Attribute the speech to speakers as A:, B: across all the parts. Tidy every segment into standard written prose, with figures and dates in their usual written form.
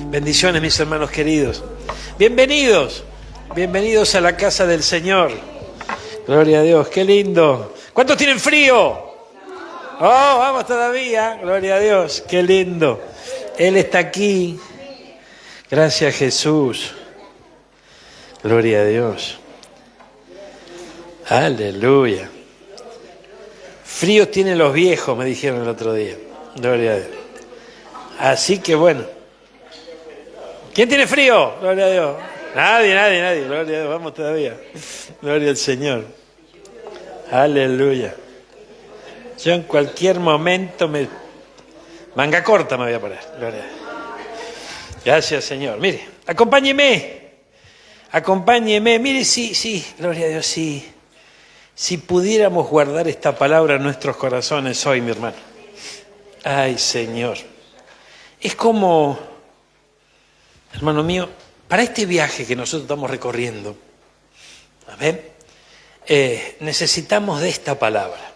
A: Bendiciones, mis hermanos queridos. Bienvenidos, bienvenidos a la casa del Señor. Gloria a Dios, qué lindo. ¿Cuántos tienen frío? Oh, vamos todavía. Gloria a Dios, qué lindo. Él está aquí. Gracias, Jesús. Gloria a Dios. Aleluya. Fríos tienen los viejos, me dijeron el otro día. Gloria a Dios. Así que bueno. ¿Quién tiene frío? Gloria a Dios. Nadie. Gloria a Dios. Vamos todavía. Gloria al Señor. Aleluya. Yo en cualquier momento manga corta me voy a poner. Gloria a Dios. Gracias, Señor. Mire, acompáñeme. Mire, sí, gloria a Dios, sí. Si pudiéramos guardar esta palabra en nuestros corazones hoy, mi hermano. Ay, Señor. Es como, hermano mío, para este viaje que nosotros estamos recorriendo, ¿amén? Necesitamos de esta palabra.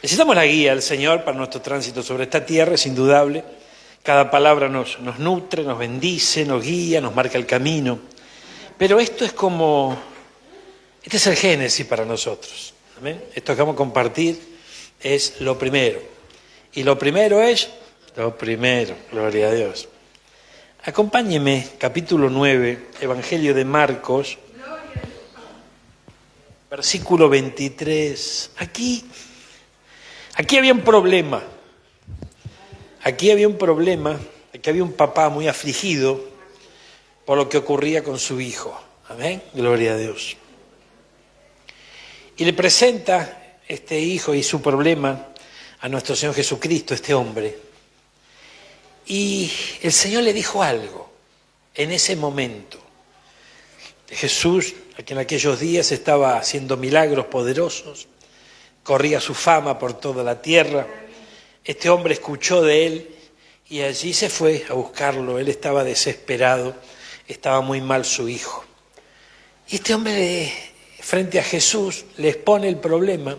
A: Necesitamos la guía del Señor para nuestro tránsito sobre esta tierra, es indudable. Cada palabra nos nutre, nos bendice, nos guía, nos marca el camino. Pero esto es como, este es el génesis para nosotros. ¿Amén? Esto que vamos a compartir es lo primero. Y lo primero es, gloria a Dios. Acompáñeme, capítulo 9, Evangelio de Marcos, versículo 23. Aquí había un problema. Aquí había un papá muy afligido por lo que ocurría con su hijo. Amén, gloria a Dios. Y le presenta este hijo y su problema a nuestro Señor Jesucristo, este hombre. Y el Señor le dijo algo en ese momento. Jesús, que en aquellos días estaba haciendo milagros poderosos, corría su fama por toda la tierra. Este hombre escuchó de él y allí se fue a buscarlo. Él estaba desesperado, estaba muy mal su hijo. Y este hombre, frente a Jesús, le expone el problema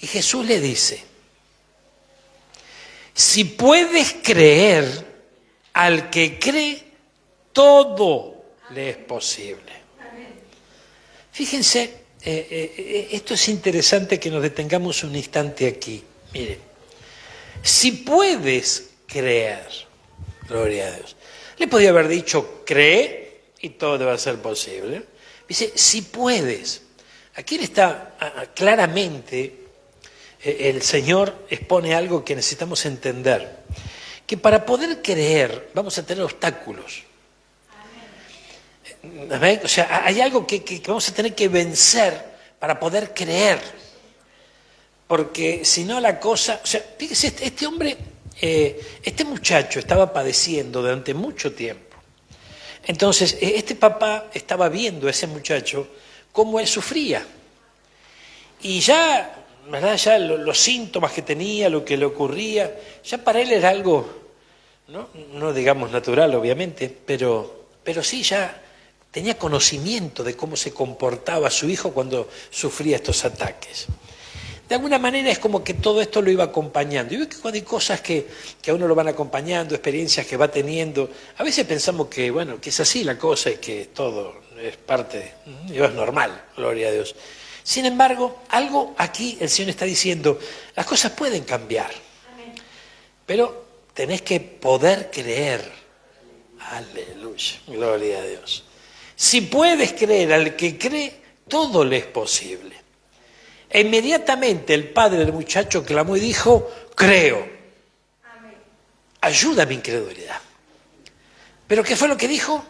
A: y Jesús le dice: si puedes creer, al que cree, todo le es posible. Fíjense, esto es interesante que nos detengamos un instante aquí. Miren, si puedes creer, gloria a Dios. Le podía haber dicho, cree y todo te va a ser posible. Dice, si puedes. Aquí está claramente, el Señor expone algo que necesitamos entender. Que para poder creer vamos a tener obstáculos. ¿Amén? O sea, hay algo que vamos a tener que vencer para poder creer. Porque si no la cosa... O sea, fíjese, este hombre, este muchacho estaba padeciendo durante mucho tiempo. Entonces, este papá estaba viendo a ese muchacho cómo él sufría. Y ya... ¿verdad? Ya los síntomas que tenía, lo que le ocurría, ya para él era algo, no digamos natural, obviamente, pero sí ya tenía conocimiento de cómo se comportaba su hijo cuando sufría estos ataques. De alguna manera es como que todo esto lo iba acompañando. Y veo que cuando hay cosas que a uno lo van acompañando, experiencias que va teniendo, a veces pensamos que, bueno, que es así la cosa y que todo es parte, es normal, gloria a Dios. Sin embargo, algo aquí el Señor está diciendo, las cosas pueden cambiar, pero tenés que poder creer. Aleluya, gloria a Dios. Si puedes creer, al que cree, todo le es posible. E inmediatamente el padre del muchacho clamó y dijo, creo. Ayuda a mi incredulidad. ¿Pero qué fue lo que dijo?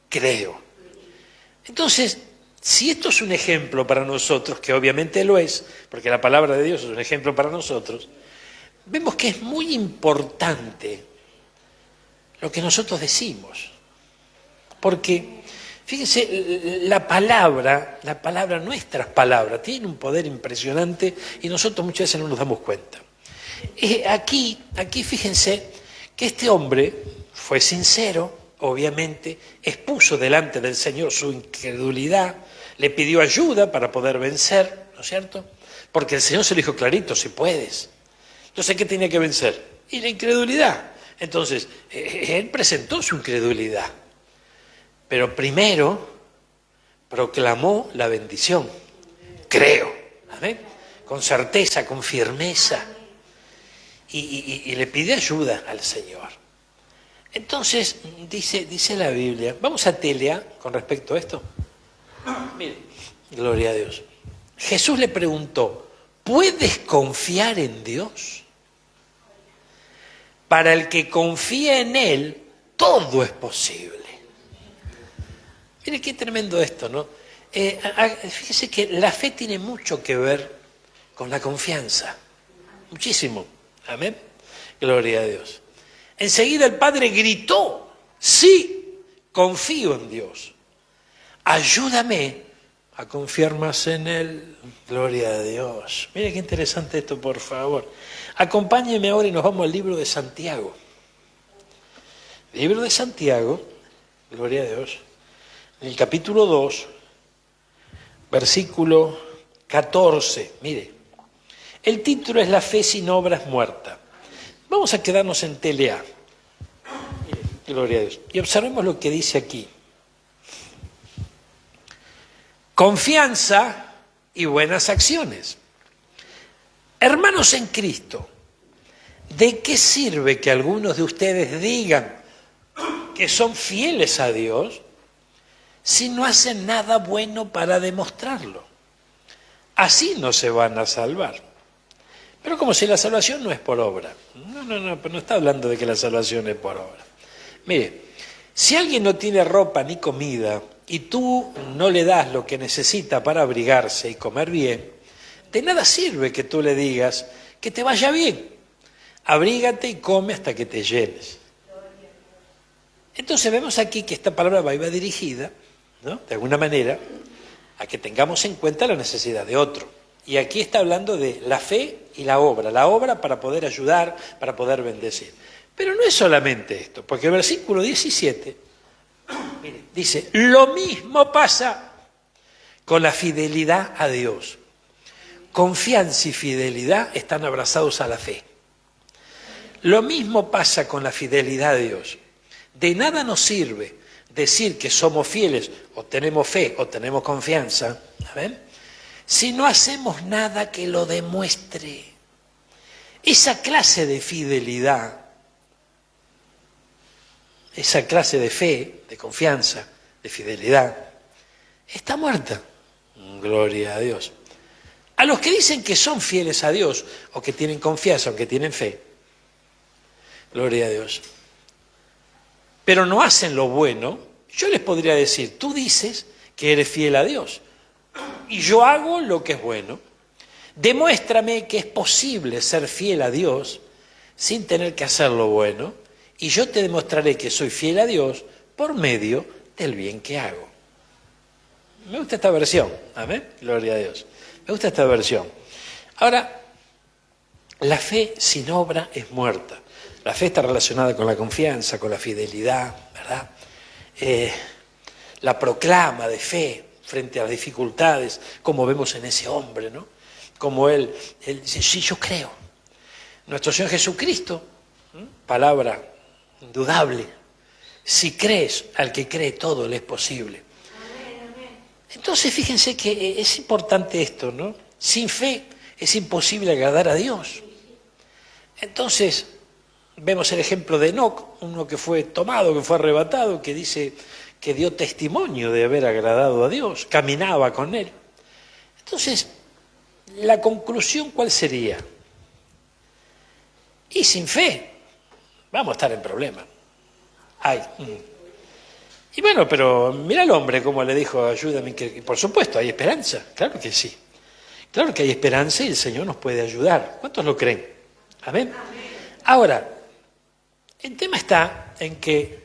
A: Creo. Entonces, si esto es un ejemplo para nosotros, que obviamente lo es, porque la palabra de Dios es un ejemplo para nosotros, vemos que es muy importante lo que nosotros decimos. Porque, fíjense, la palabra, nuestras palabras, tienen un poder impresionante y nosotros muchas veces no nos damos cuenta. Aquí fíjense que este hombre fue sincero, obviamente, expuso delante del Señor su incredulidad, le pidió ayuda para poder vencer, ¿no es cierto? Porque el Señor se lo dijo clarito, si puedes. Entonces, ¿qué tenía que vencer? Y la incredulidad. Entonces, él presentó su incredulidad, pero primero proclamó la bendición. Creo, amén, con certeza, con firmeza, y le pidió ayuda al Señor. Entonces, dice la Biblia, vamos a Telea con respecto a esto. Mire, gloria a Dios. Jesús le preguntó, ¿puedes confiar en Dios? Para el que confía en Él, todo es posible. Mire qué tremendo esto, ¿no? Fíjese que la fe tiene mucho que ver con la confianza. Muchísimo. Amén. Gloria a Dios. Enseguida el padre gritó, sí, confío en Dios. Ayúdame a confiar más en Él. Gloria a Dios. Mire qué interesante esto, por favor. Acompáñeme ahora y nos vamos al libro de Santiago. Libro de Santiago, gloria a Dios, en el capítulo 2, versículo 14. Mire, el título es La fe sin obras muerta. Vamos a quedarnos en Telea. Mire, gloria a Dios. Y observemos lo que dice aquí. Confianza y buenas acciones. Hermanos en Cristo, ¿de qué sirve que algunos de ustedes digan que son fieles a Dios si no hacen nada bueno para demostrarlo? Así no se van a salvar. Pero como si la salvación no es por obra. No está hablando de que la salvación es por obra. Mire, si alguien no tiene ropa ni comida y tú no le das lo que necesita para abrigarse y comer bien, de nada sirve que tú le digas que te vaya bien. Abrígate y come hasta que te llenes. Entonces vemos aquí que esta palabra va dirigida, ¿no?, de alguna manera, a que tengamos en cuenta la necesidad de otro. Y aquí está hablando de la fe y la obra para poder ayudar, para poder bendecir. Pero no es solamente esto, porque el versículo 17 mire, dice, lo mismo pasa con la fidelidad a Dios. Confianza y fidelidad están abrazados a la fe. Lo mismo pasa con la fidelidad a Dios. De nada nos sirve decir que somos fieles o tenemos fe o tenemos confianza, ¿ven?, si no hacemos nada que lo demuestre. Esa clase de fidelidad, esa clase de fe, de confianza, de fidelidad, está muerta. Gloria a Dios. A los que dicen que son fieles a Dios, o que tienen confianza, o que tienen fe, gloria a Dios, pero no hacen lo bueno, yo les podría decir, tú dices que eres fiel a Dios, y yo hago lo que es bueno. Demuéstrame que es posible ser fiel a Dios sin tener que hacer lo bueno, y yo te demostraré que soy fiel a Dios por medio del bien que hago. Me gusta esta versión, amén, gloria a Dios. Me gusta esta versión. Ahora, la fe sin obra es muerta. La fe está relacionada con la confianza, con la fidelidad, ¿verdad? La proclama de fe frente a las dificultades, como vemos en ese hombre, ¿no? Como él dice, sí, yo creo. Nuestro Señor Jesucristo, palabra indudable, si crees, al que cree todo le es posible. Entonces fíjense que es importante esto, ¿no? Sin fe es imposible agradar a Dios. Entonces vemos el ejemplo de Enoc, uno que fue tomado, que fue arrebatado, que dice que dio testimonio de haber agradado a Dios, caminaba con Él. Entonces, la conclusión, ¿cuál sería? Y sin fe vamos a estar en problemas. Y bueno, pero mira al hombre como le dijo, ayúdame, que por supuesto hay esperanza, claro que sí. Claro que hay esperanza y el Señor nos puede ayudar. ¿Cuántos lo creen? Amén. Ahora, el tema está en que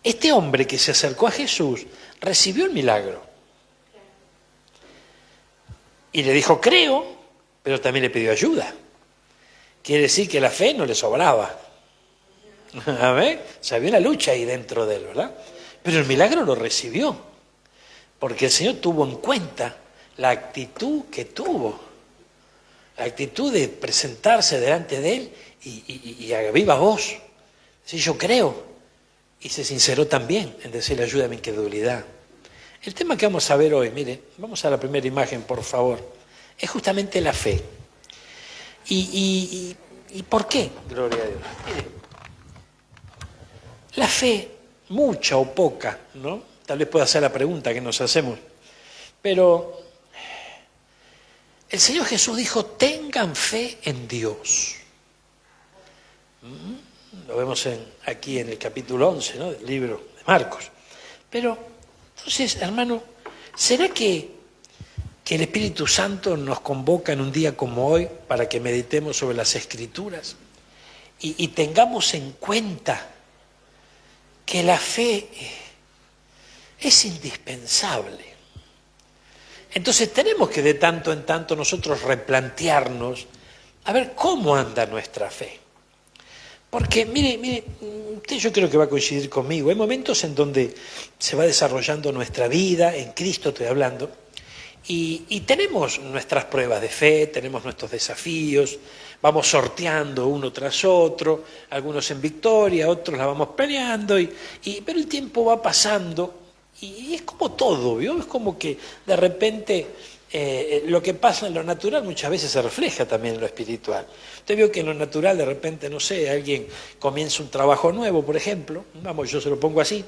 A: este hombre que se acercó a Jesús recibió el milagro. Y le dijo, creo, pero también le pidió ayuda. Quiere decir que la fe no le sobraba. Amén. O sea, había una lucha ahí dentro de él, ¿verdad? Pero el milagro lo recibió, porque el Señor tuvo en cuenta la actitud que tuvo, la actitud de presentarse delante de Él y a viva voz Sí, yo creo. Y se sinceró también en decirle, ayuda a mi incredulidad. El tema que vamos a ver hoy, mire, vamos a la primera imagen, por favor, es justamente la fe. ¿Y por qué? Gloria a Dios. Mire, la fe, mucha o poca, ¿no? Tal vez pueda ser la pregunta que nos hacemos. Pero el Señor Jesús dijo, tengan fe en Dios. Lo vemos aquí en el capítulo 11, ¿no? Del libro de Marcos. Pero, entonces, hermano, ¿será que el Espíritu Santo nos convoca en un día como hoy para que meditemos sobre las Escrituras y tengamos en cuenta que la fe es indispensable? Entonces tenemos que de tanto en tanto nosotros replantearnos a ver cómo anda nuestra fe. Porque, mire, usted yo creo que va a coincidir conmigo, hay momentos en donde se va desarrollando nuestra vida, en Cristo estoy hablando, y tenemos nuestras pruebas de fe, tenemos nuestros desafíos, vamos sorteando uno tras otro, algunos en victoria, otros la vamos peleando, pero el tiempo va pasando y es como todo, ¿vio? Es como que de repente lo que pasa en lo natural muchas veces se refleja también en lo espiritual. Usted vio que en lo natural de repente, no sé, alguien comienza un trabajo nuevo, por ejemplo, vamos, yo se lo pongo así,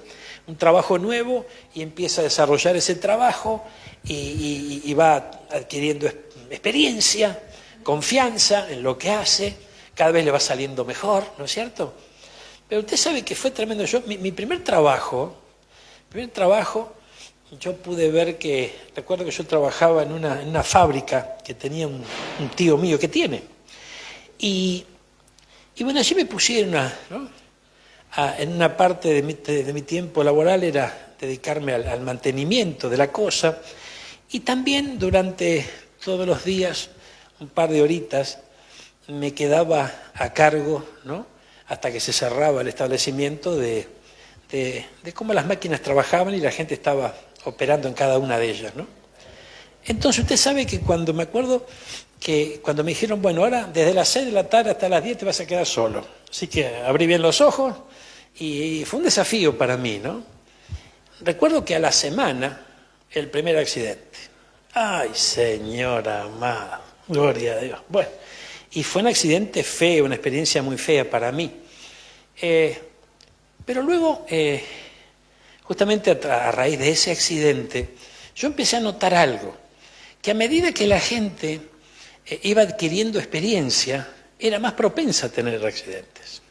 A: un trabajo nuevo y empieza a desarrollar ese trabajo y va adquiriendo experiencia, confianza en lo que hace, cada vez le va saliendo mejor, ¿no es cierto? Pero usted sabe que fue tremendo. Mi primer trabajo, yo pude ver que, recuerdo que yo trabajaba en una fábrica que tenía un tío mío que tiene. Y bueno, allí me pusieron en una parte de mi tiempo laboral era dedicarme al mantenimiento de la cosa y también durante todos los días, un par de horitas, me quedaba a cargo, ¿no? Hasta que se cerraba el establecimiento de cómo las máquinas trabajaban y la gente estaba operando en cada una de ellas, ¿no? Entonces usted sabe que me acuerdo que cuando me dijeron, bueno, ahora desde las 6 de la tarde hasta las 10 te vas a quedar solo. Así que abrí bien los ojos y fue un desafío para mí, ¿no? Recuerdo que a la semana, el primer accidente. Ay, Señor amado, gloria a Dios. Bueno, y fue un accidente feo, una experiencia muy fea para mí. Pero luego, justamente a raíz de ese accidente, yo empecé a notar algo, que a medida que la gente iba adquiriendo experiencia, era más propensa a tener accidentes.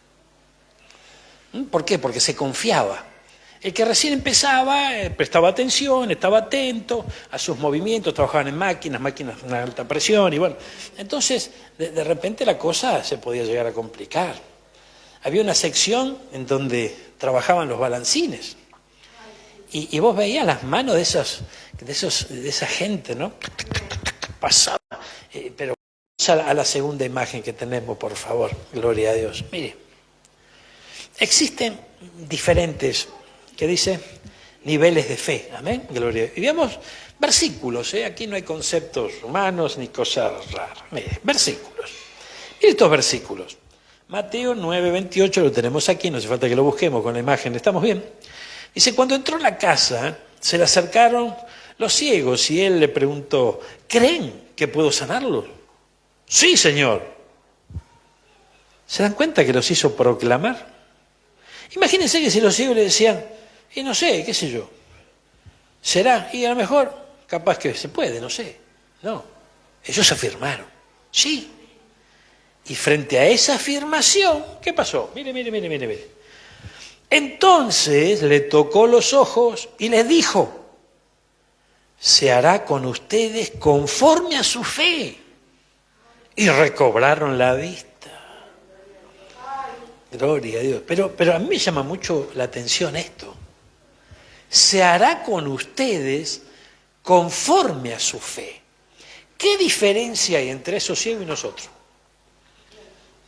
A: ¿Por qué? Porque se confiaba. El que recién empezaba prestaba atención, estaba atento a sus movimientos, trabajaban en máquinas de una alta presión y bueno. Entonces, de repente la cosa se podía llegar a complicar. Había una sección en donde trabajaban los balancines y vos veías las manos de esa gente, ¿no? Pasaba. Pero a la segunda imagen que tenemos, por favor. Gloria a Dios. Mire, existen diferentes, ¿qué dice? Niveles de fe. Amén. Gloria. Y veamos versículos, ¿eh? Aquí no hay conceptos humanos ni cosas raras. Mire, versículos. Mire estos versículos. Mateo 9:28 lo tenemos aquí, no hace falta que lo busquemos con la imagen, ¿estamos bien? Dice, cuando entró en la casa, se le acercaron los ciegos y él le preguntó, ¿creen que puedo sanarlos? Sí, Señor. ¿Se dan cuenta que los hizo proclamar? Imagínense que si los ciegos le decían, y no sé, qué sé yo, será, y a lo mejor, capaz que se puede, no sé. No, ellos afirmaron, sí. Y frente a esa afirmación, ¿qué pasó? Mire. Entonces le tocó los ojos y les dijo, se hará con ustedes conforme a su fe. Y recobraron la vista. Gloria a Dios. Pero a mí me llama mucho la atención esto. Se hará con ustedes conforme a su fe. ¿Qué diferencia hay entre esos ciegos y nosotros?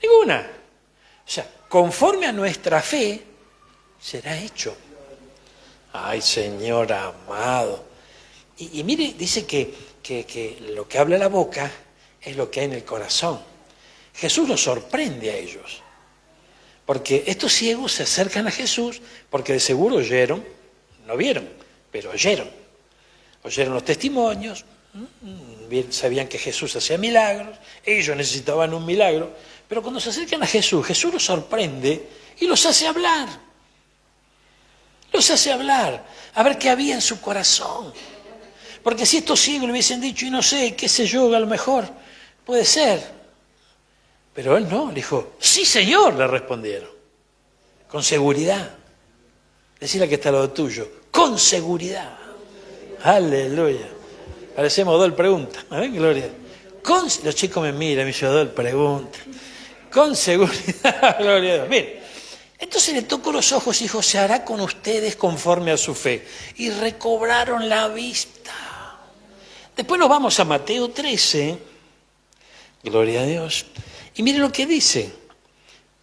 A: Ninguna. O sea, conforme a nuestra fe, será hecho. Ay, Señor amado. Y mire, dice que lo que habla la boca es lo que hay en el corazón. Jesús los sorprende a ellos. Porque estos ciegos se acercan a Jesús porque de seguro oyeron, no vieron, pero oyeron. Oyeron los testimonios, bien, sabían que Jesús hacía milagros, ellos necesitaban un milagro, pero cuando se acercan a Jesús, Jesús los sorprende y los hace hablar. Los hace hablar, a ver qué había en su corazón. Porque si estos ciegos le hubiesen dicho, y no sé, qué sé yo, a lo mejor, puede ser. Pero él no, le dijo, sí señor, le respondieron. Con seguridad. Decirle que está al lado tuyo, con seguridad. Aleluya. Parecemos Odol pregunta. ¿Eh? Gloria. Los chicos me miran, me dicen, Odol pregunta. Con seguridad, gloria a Dios. Mire, entonces le tocó los ojos y dijo, se hará con ustedes conforme a su fe. Y recobraron la vista. Después nos vamos a Mateo 13, gloria a Dios, y mire lo que dice,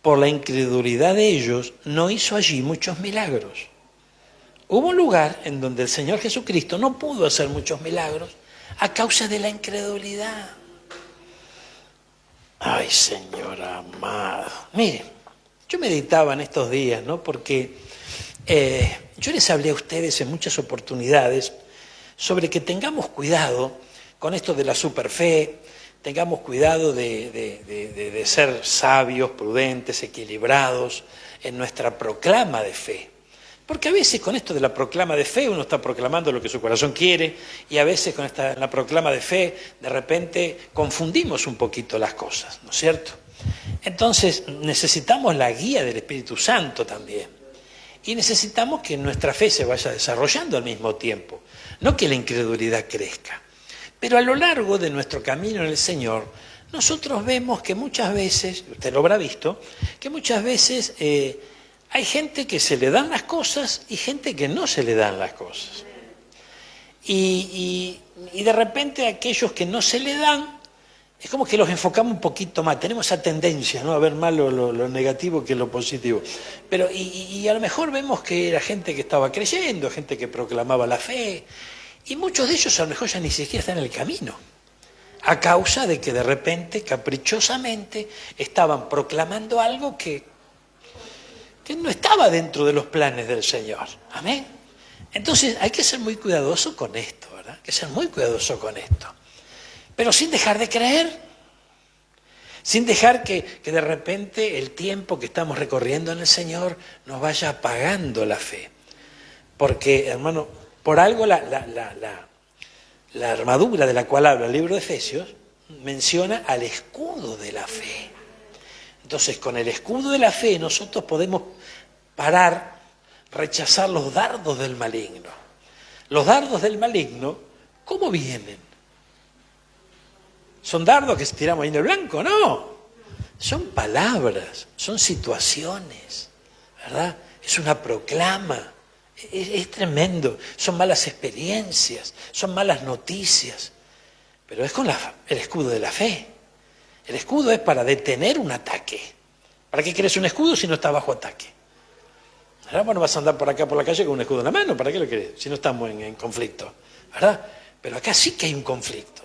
A: por la incredulidad de ellos no hizo allí muchos milagros. Hubo un lugar en donde el Señor Jesucristo no pudo hacer muchos milagros a causa de la incredulidad. Ay, Señor amado. Mire, yo meditaba en estos días, ¿no? Porque yo les hablé a ustedes en muchas oportunidades sobre que tengamos cuidado con esto de la superfe, tengamos cuidado de ser sabios, prudentes, equilibrados en nuestra proclama de fe. Porque a veces con esto de la proclama de fe uno está proclamando lo que su corazón quiere y a veces con la proclama de fe de repente confundimos un poquito las cosas, ¿no es cierto? Entonces necesitamos la guía del Espíritu Santo también y necesitamos que nuestra fe se vaya desarrollando al mismo tiempo, no que la incredulidad crezca. Pero a lo largo de nuestro camino en el Señor nosotros vemos que muchas veces, usted lo habrá visto, que muchas veces hay gente que se le dan las cosas y gente que no se le dan las cosas. Y de repente aquellos que no se le dan, es como que los enfocamos un poquito más. Tenemos esa tendencia, ¿no?, a ver más lo negativo que lo positivo. Pero y a lo mejor vemos que era gente que estaba creyendo, gente que proclamaba la fe, y muchos de ellos a lo mejor ya ni siquiera están en el camino, a causa de que de repente, caprichosamente, estaban proclamando algo que no estaba dentro de los planes del Señor. Amén. Entonces hay que ser muy cuidadoso con esto, ¿verdad? Hay que ser muy cuidadoso con esto. Pero sin dejar de creer, sin dejar que de repente el tiempo que estamos recorriendo en el Señor nos vaya apagando la fe. Porque, hermano, por algo la armadura de la cual habla el libro de Efesios menciona al escudo de la fe. Entonces, con el escudo de la fe nosotros podemos parar, rechazar los dardos del maligno. Los dardos del maligno, ¿cómo vienen? ¿Son dardos que tiramos ahí en el blanco? No. Son palabras, son situaciones, ¿verdad? Es una proclama. Es tremendo. Son malas experiencias, son malas noticias. Pero es con el escudo de la fe. El escudo es para detener un ataque. ¿Para qué querés un escudo si no está bajo ataque? Ahora, bueno, vas a andar por acá por la calle con un escudo en la mano. ¿Para qué lo querés? Si no estamos en conflicto, ¿verdad? Pero acá sí que hay un conflicto.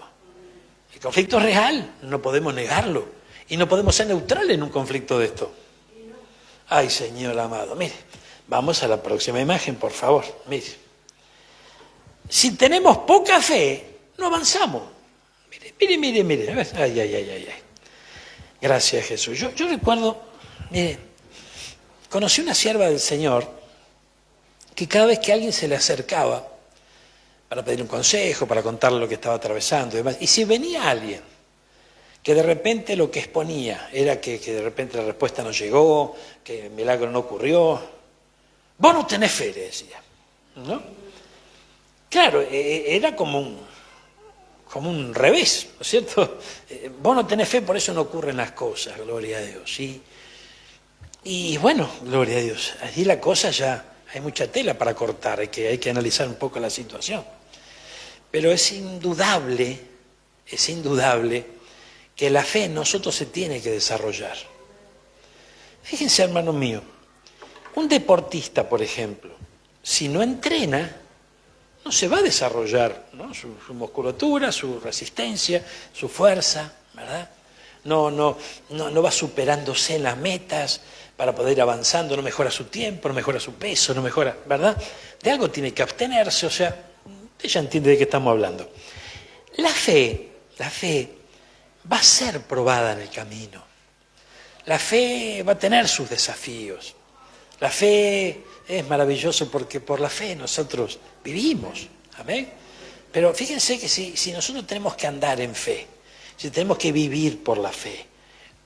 A: El conflicto es real, no podemos negarlo. Y no podemos ser neutrales en un conflicto de esto. Ay, Señor amado, mire, vamos a la próxima imagen, por favor. Mire. Si tenemos poca fe, no avanzamos. Mire. Ay. Gracias, Jesús. Yo recuerdo, mire, conocí una sierva del Señor que cada vez que alguien se le acercaba para pedir un consejo, para contarle lo que estaba atravesando y demás, y si venía alguien que de repente lo que exponía era que de repente la respuesta no llegó, que el milagro no ocurrió, vos no tenés fe, le decía, ¿no? Claro, era como un revés, ¿no es cierto? Vos no tenés fe, por eso no ocurren las cosas, gloria a Dios. Y bueno, gloria a Dios, allí la cosa ya, hay mucha tela para cortar, hay que analizar un poco la situación. Pero es indudable que la fe en nosotros se tiene que desarrollar. Fíjense, hermano mío, un deportista, por ejemplo, si no entrena, no se va a desarrollar, ¿no?, su musculatura, su resistencia, su fuerza, ¿verdad? No va superándose en las metas, para poder ir avanzando, no mejora su tiempo, no mejora su peso, no mejora, ¿verdad? De algo tiene que abstenerse, o sea, ella entiende de qué estamos hablando. La fe va a ser probada en el camino. La fe va a tener sus desafíos. La fe es maravilloso porque por la fe nosotros vivimos, ¿amén? Pero fíjense que si nosotros tenemos que andar en fe, si tenemos que vivir por la fe,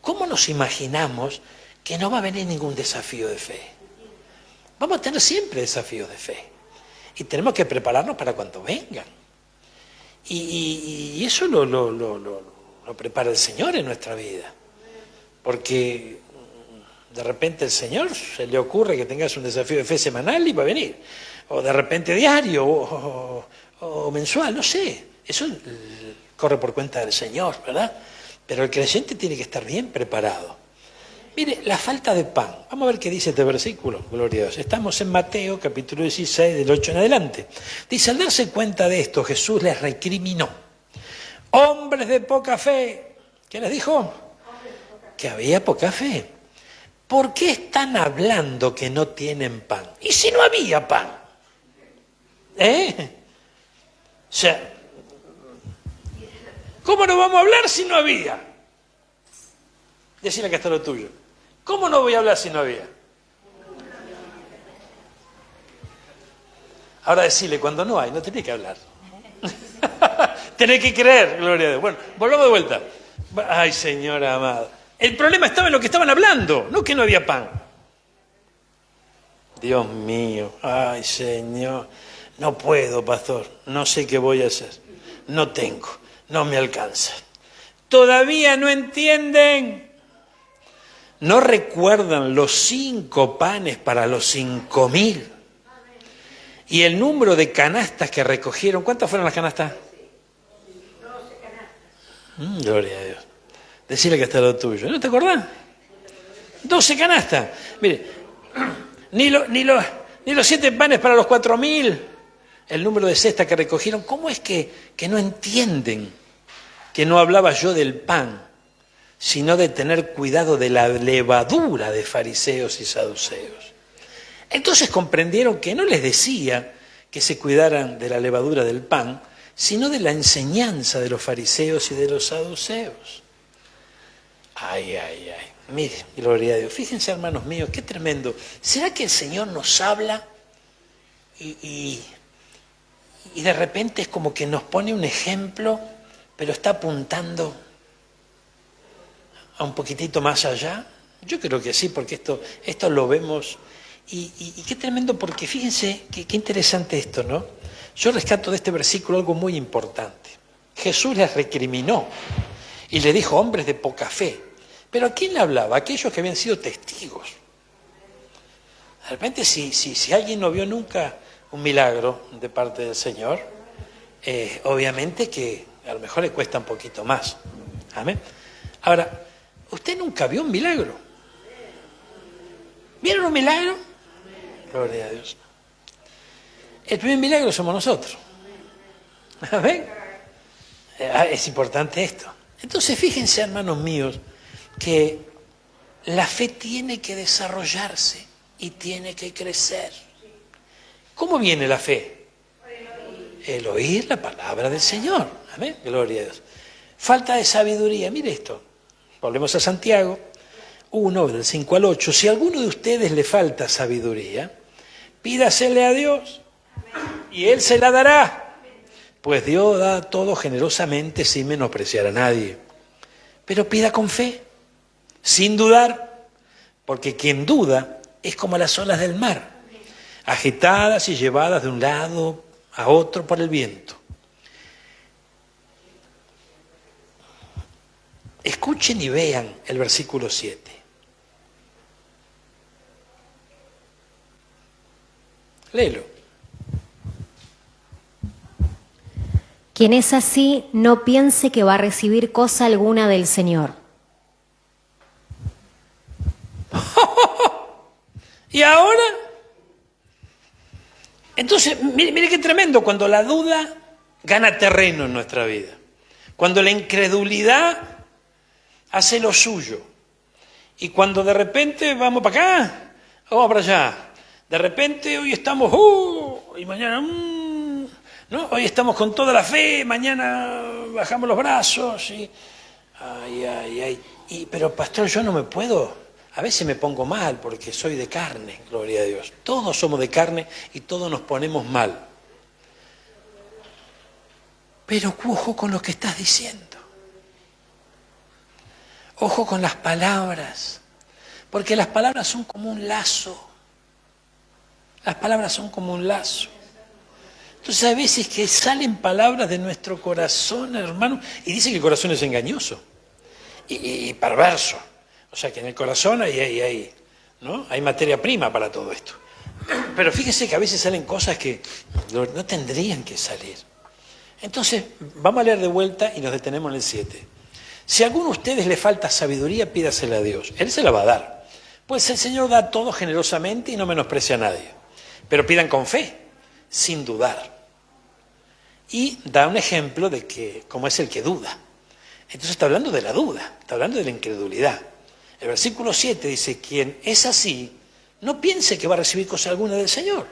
A: ¿cómo nos imaginamos que no va a venir ningún desafío de fe? Vamos a tener siempre desafíos de fe. Y tenemos que prepararnos para cuando vengan. Y eso lo prepara el Señor en nuestra vida. Porque de repente el Señor se le ocurre que tengas un desafío de fe semanal y va a venir. O de repente diario o mensual, no sé. Eso corre por cuenta del Señor, ¿verdad? Pero el creyente tiene que estar bien preparado. Mire, la falta de pan. Vamos a ver qué dice este versículo, gloria a Dios. Estamos en Mateo, capítulo 16, del 8 en adelante. Dice, al darse cuenta de esto, Jesús les recriminó. Hombres de poca fe. ¿Qué les dijo? Que había poca fe. ¿Por qué están hablando que no tienen pan? ¿Y si no había pan? O sea, ¿cómo no vamos a hablar si no había? Decirle que está lo tuyo. ¿Cómo no voy a hablar si no había? Ahora decirle, cuando no hay, no tenés que hablar. Tenés que creer, gloria a Dios. Bueno, volvamos de vuelta. Ay, Señora amada. El problema estaba en lo que estaban hablando, no que no había pan. Dios mío, ay, Señor. No puedo, pastor. No sé qué voy a hacer. No tengo, no me alcanza. Todavía no entienden. ¿No recuerdan los 5 panes para los 5.000? Y el número de canastas que recogieron. ¿Cuántas fueron las canastas?
B: 12 canastas.
A: Gloria a Dios. Decirle que está lo tuyo. ¿No te acordás? 12 canastas. Mire, ni los 7 panes para los 4.000. El número de cestas que recogieron. ¿Cómo es que no entienden que no hablaba yo del pan, sino de tener cuidado de la levadura de fariseos y saduceos? Entonces comprendieron que no les decía que se cuidaran de la levadura del pan, sino de la enseñanza de los fariseos y de los saduceos. Ay, ay, ay. Mire, gloria a Dios. Fíjense, hermanos míos, qué tremendo. ¿Será que el Señor nos habla y de repente es como que nos pone un ejemplo, pero está apuntando a un poquitito más allá? Yo creo que sí, porque esto lo vemos. Y qué tremendo, porque fíjense qué interesante esto, ¿no? Yo rescato de este versículo algo muy importante. Jesús les recriminó y le dijo, hombres de poca fe. ¿Pero a quién le hablaba? A aquellos que habían sido testigos. De repente, si alguien no vio nunca un milagro de parte del Señor, obviamente que a lo mejor le cuesta un poquito más. ¿Amén? Ahora, ¿usted nunca vio un milagro? ¿Vieron un milagro? Gloria a Dios. El primer milagro somos nosotros. ¿Amén? Es importante esto. Entonces, fíjense, hermanos míos, que la fe tiene que desarrollarse y tiene que crecer. ¿Cómo viene la fe? El oír la palabra del Señor. Amén. Gloria a Dios. Falta de sabiduría. Mire esto. Volvemos a Santiago 1, del 5 al 8. Si a alguno de ustedes le falta sabiduría, pídasele a Dios y Él se la dará. Pues Dios da todo generosamente sin menospreciar a nadie. Pero pida con fe, sin dudar, porque quien duda es como las olas del mar, agitadas y llevadas de un lado a otro por el viento. Escuchen y vean el versículo 7. Léelo.
B: Quien es así, no piense que va a recibir cosa alguna del Señor.
A: ¿Y ahora? Entonces, mire qué tremendo, cuando la duda gana terreno en nuestra vida, cuando la incredulidad hace lo suyo Y cuando de repente vamos para acá, o vamos para allá, de repente hoy estamos, y mañana, ¿no? Hoy estamos con toda la fe, mañana bajamos los brazos, y, pero pastor, yo no me puedo, a veces me pongo mal porque soy de carne, gloria a Dios. Todos somos de carne y todos nos ponemos mal. Pero ojo con lo que estás diciendo. Ojo con las palabras, porque las palabras son como un lazo. Las palabras son como un lazo. Entonces hay veces que salen palabras de nuestro corazón, hermano, y dice que el corazón es engañoso y perverso. O sea que en el corazón ¿no? Hay materia prima para todo esto. Pero fíjese que a veces salen cosas que no tendrían que salir. Entonces, vamos a leer de vuelta y nos detenemos en el 7. Si a alguno de ustedes le falta sabiduría, pídasela a Dios. Él se la va a dar. Pues el Señor da todo generosamente y no menosprecia a nadie. Pero pidan con fe, sin dudar. Y da un ejemplo de que, cómo es el que duda. Entonces está hablando de la duda, está hablando de la incredulidad. El versículo 7 dice, quien es así, no piense que va a recibir cosa alguna del Señor.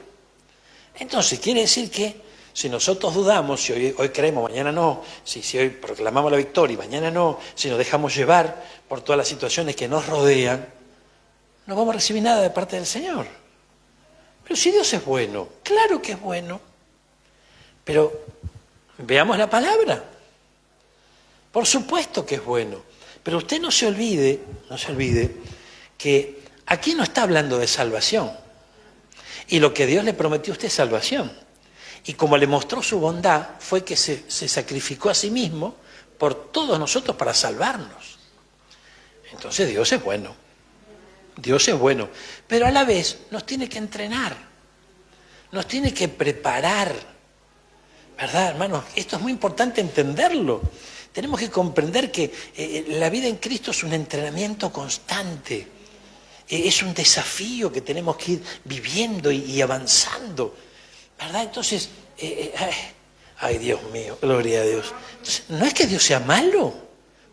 A: Entonces quiere decir que si nosotros dudamos, si hoy creemos, mañana no, si hoy proclamamos la victoria y mañana no, si nos dejamos llevar por todas las situaciones que nos rodean, no vamos a recibir nada de parte del Señor. Pero si Dios es bueno, claro que es bueno, pero veamos la palabra. Por supuesto que es bueno, pero usted no se olvide que aquí no está hablando de salvación. Y lo que Dios le prometió a usted es salvación. Y como le mostró su bondad, fue que se sacrificó a sí mismo por todos nosotros para salvarnos. Entonces Dios es bueno. Dios es bueno. Pero a la vez nos tiene que entrenar. Nos tiene que preparar. ¿Verdad, hermanos? Esto es muy importante entenderlo. Tenemos que comprender que la vida en Cristo es un entrenamiento constante. Es un desafío que tenemos que ir viviendo y avanzando. ¿Verdad? Entonces, ay Dios mío, gloria a Dios. Entonces, no es que Dios sea malo,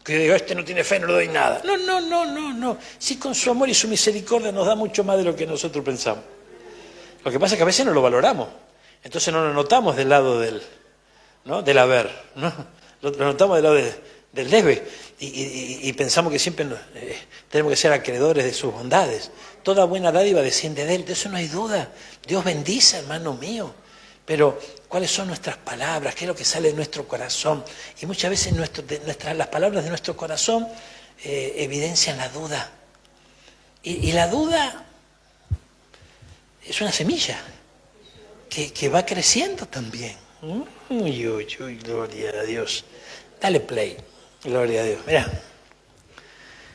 A: que yo digo, este no tiene fe, no le doy nada. No. Sí, con su amor y su misericordia nos da mucho más de lo que nosotros pensamos. Lo que pasa es que a veces no lo valoramos. Entonces no lo notamos del lado del haber, ¿no? Lo notamos del lado del debe. Y pensamos que siempre tenemos que ser acreedores de sus bondades. Toda buena dádiva desciende de Él, de eso no hay duda. Dios bendice, hermano mío. Pero, ¿cuáles son nuestras palabras? ¿Qué es lo que sale de nuestro corazón? Y muchas veces las palabras de nuestro corazón evidencian la duda. Y la duda es una semilla que va creciendo también. Uy, gloria a Dios. Dale play, gloria a Dios. Mirá,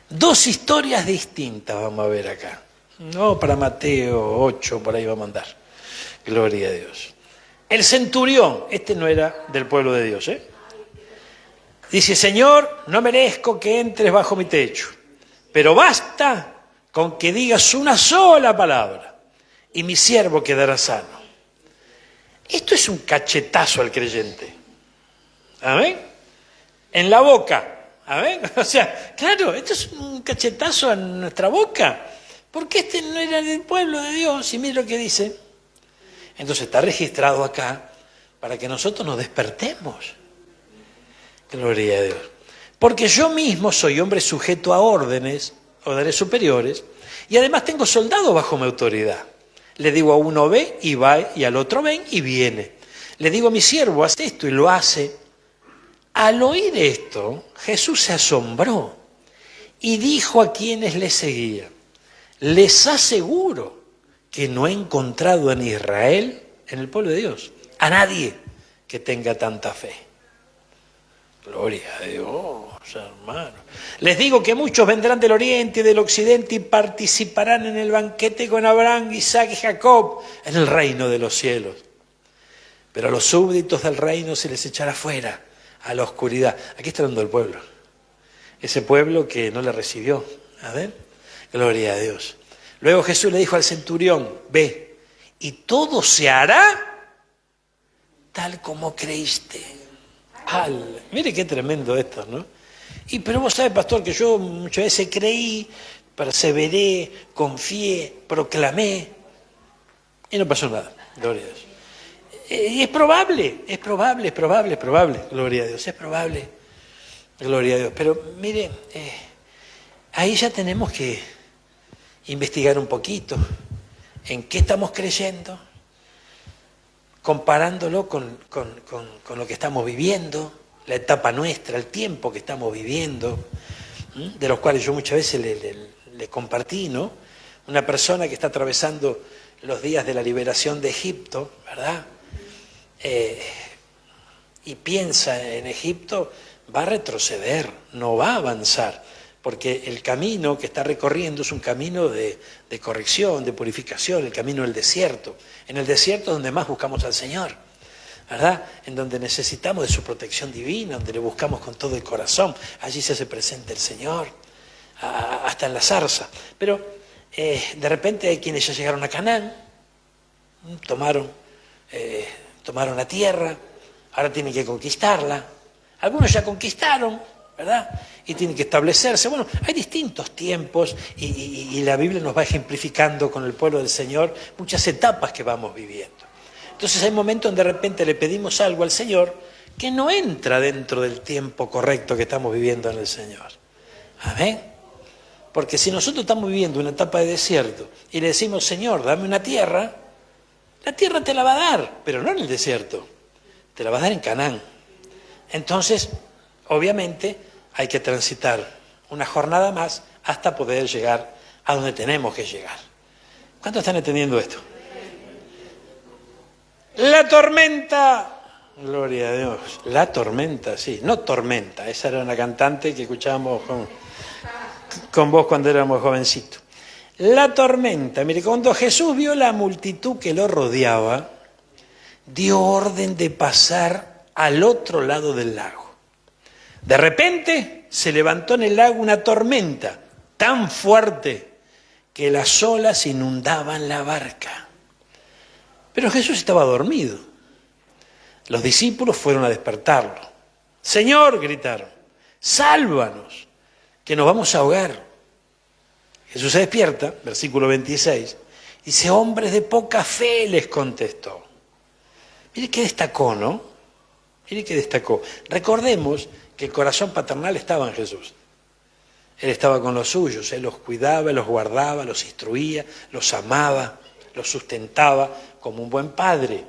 A: 2 historias distintas vamos a ver acá. No, para Mateo 8, por ahí vamos a andar. Gloria a Dios. El centurión, este no era del pueblo de Dios, dice, Señor, no merezco que entres bajo mi techo, pero basta con que digas una sola palabra y mi siervo quedará sano. Esto es un cachetazo al creyente. ¿Amén? En la boca. ¿Amén? O sea, claro, esto es un cachetazo en nuestra boca. Porque este no era del pueblo de Dios. Y mira lo que dice. Entonces está registrado acá para que nosotros nos despertemos. Gloria a Dios. Porque yo mismo soy hombre sujeto a órdenes superiores y además tengo soldados bajo mi autoridad. Le digo a uno ve y va y al otro ven y viene. Le digo a mi siervo haz esto y lo hace. Al oír esto, Jesús se asombró y dijo a quienes le seguían, les aseguro que no he encontrado en Israel, en el pueblo de Dios, a nadie que tenga tanta fe. Gloria a Dios, hermano. Les digo que muchos vendrán del oriente y del occidente y participarán en el banquete con Abraham, Isaac y Jacob en el reino de los cielos. Pero a los súbditos del reino se les echará fuera a la oscuridad. Aquí está hablando del pueblo. Ese pueblo que no le recibió. A ver, gloria a Dios. Luego Jesús le dijo al centurión, ve, y todo se hará tal como creíste. Mire qué tremendo esto, ¿no? Pero vos sabés, pastor, que yo muchas veces creí, perseveré, confié, proclamé, y no pasó nada, gloria a Dios. Y es probable, gloria a Dios, es probable, gloria a Dios. Pero mire, ahí ya tenemos que investigar un poquito en qué estamos creyendo, comparándolo con lo que estamos viviendo, la etapa nuestra, el tiempo que estamos viviendo, de los cuales yo muchas veces le compartí, ¿no? Una persona que está atravesando los días de la liberación de Egipto, ¿verdad? Y piensa en Egipto, va a retroceder, no va a avanzar, porque el camino que está recorriendo es un camino de corrección, de purificación, el camino del desierto. En el desierto es donde más buscamos al Señor, ¿verdad? En donde necesitamos de su protección divina, donde le buscamos con todo el corazón. Allí se hace presente el Señor, hasta en la zarza. Pero de repente hay quienes ya llegaron a Canaán, tomaron la tierra, ahora tienen que conquistarla. Algunos ya conquistaron, ¿verdad? Y tienen que establecerse. Bueno, hay distintos tiempos y la Biblia nos va ejemplificando con el pueblo del Señor muchas etapas que vamos viviendo. Entonces hay momentos donde de repente le pedimos algo al Señor que no entra dentro del tiempo correcto que estamos viviendo en el Señor. Amén. Porque si nosotros estamos viviendo una etapa de desierto y le decimos, Señor, dame una tierra, la tierra te la va a dar, pero no en el desierto, te la va a dar en Canaán. Entonces, obviamente, hay que transitar una jornada más hasta poder llegar a donde tenemos que llegar. ¿Cuántos están entendiendo esto? La tormenta, gloria a Dios, la tormenta, sí, no tormenta, esa era una cantante que escuchábamos con vos cuando éramos jovencitos. La tormenta, mire, cuando Jesús vio la multitud que lo rodeaba, dio orden de pasar al otro lado del lago. De repente se levantó en el lago una tormenta tan fuerte que las olas inundaban la barca. Pero Jesús estaba dormido. Los discípulos fueron a despertarlo. Señor, gritaron, sálvanos, que nos vamos a ahogar. Jesús se despierta, versículo 26, dice, hombres de poca fe, les contestó. Mire qué destacó, ¿no? Mire qué destacó. Recordemos que el corazón paternal estaba en Jesús. Él estaba con los suyos, Él los cuidaba, los guardaba, los instruía, los amaba, los sustentaba como un buen padre.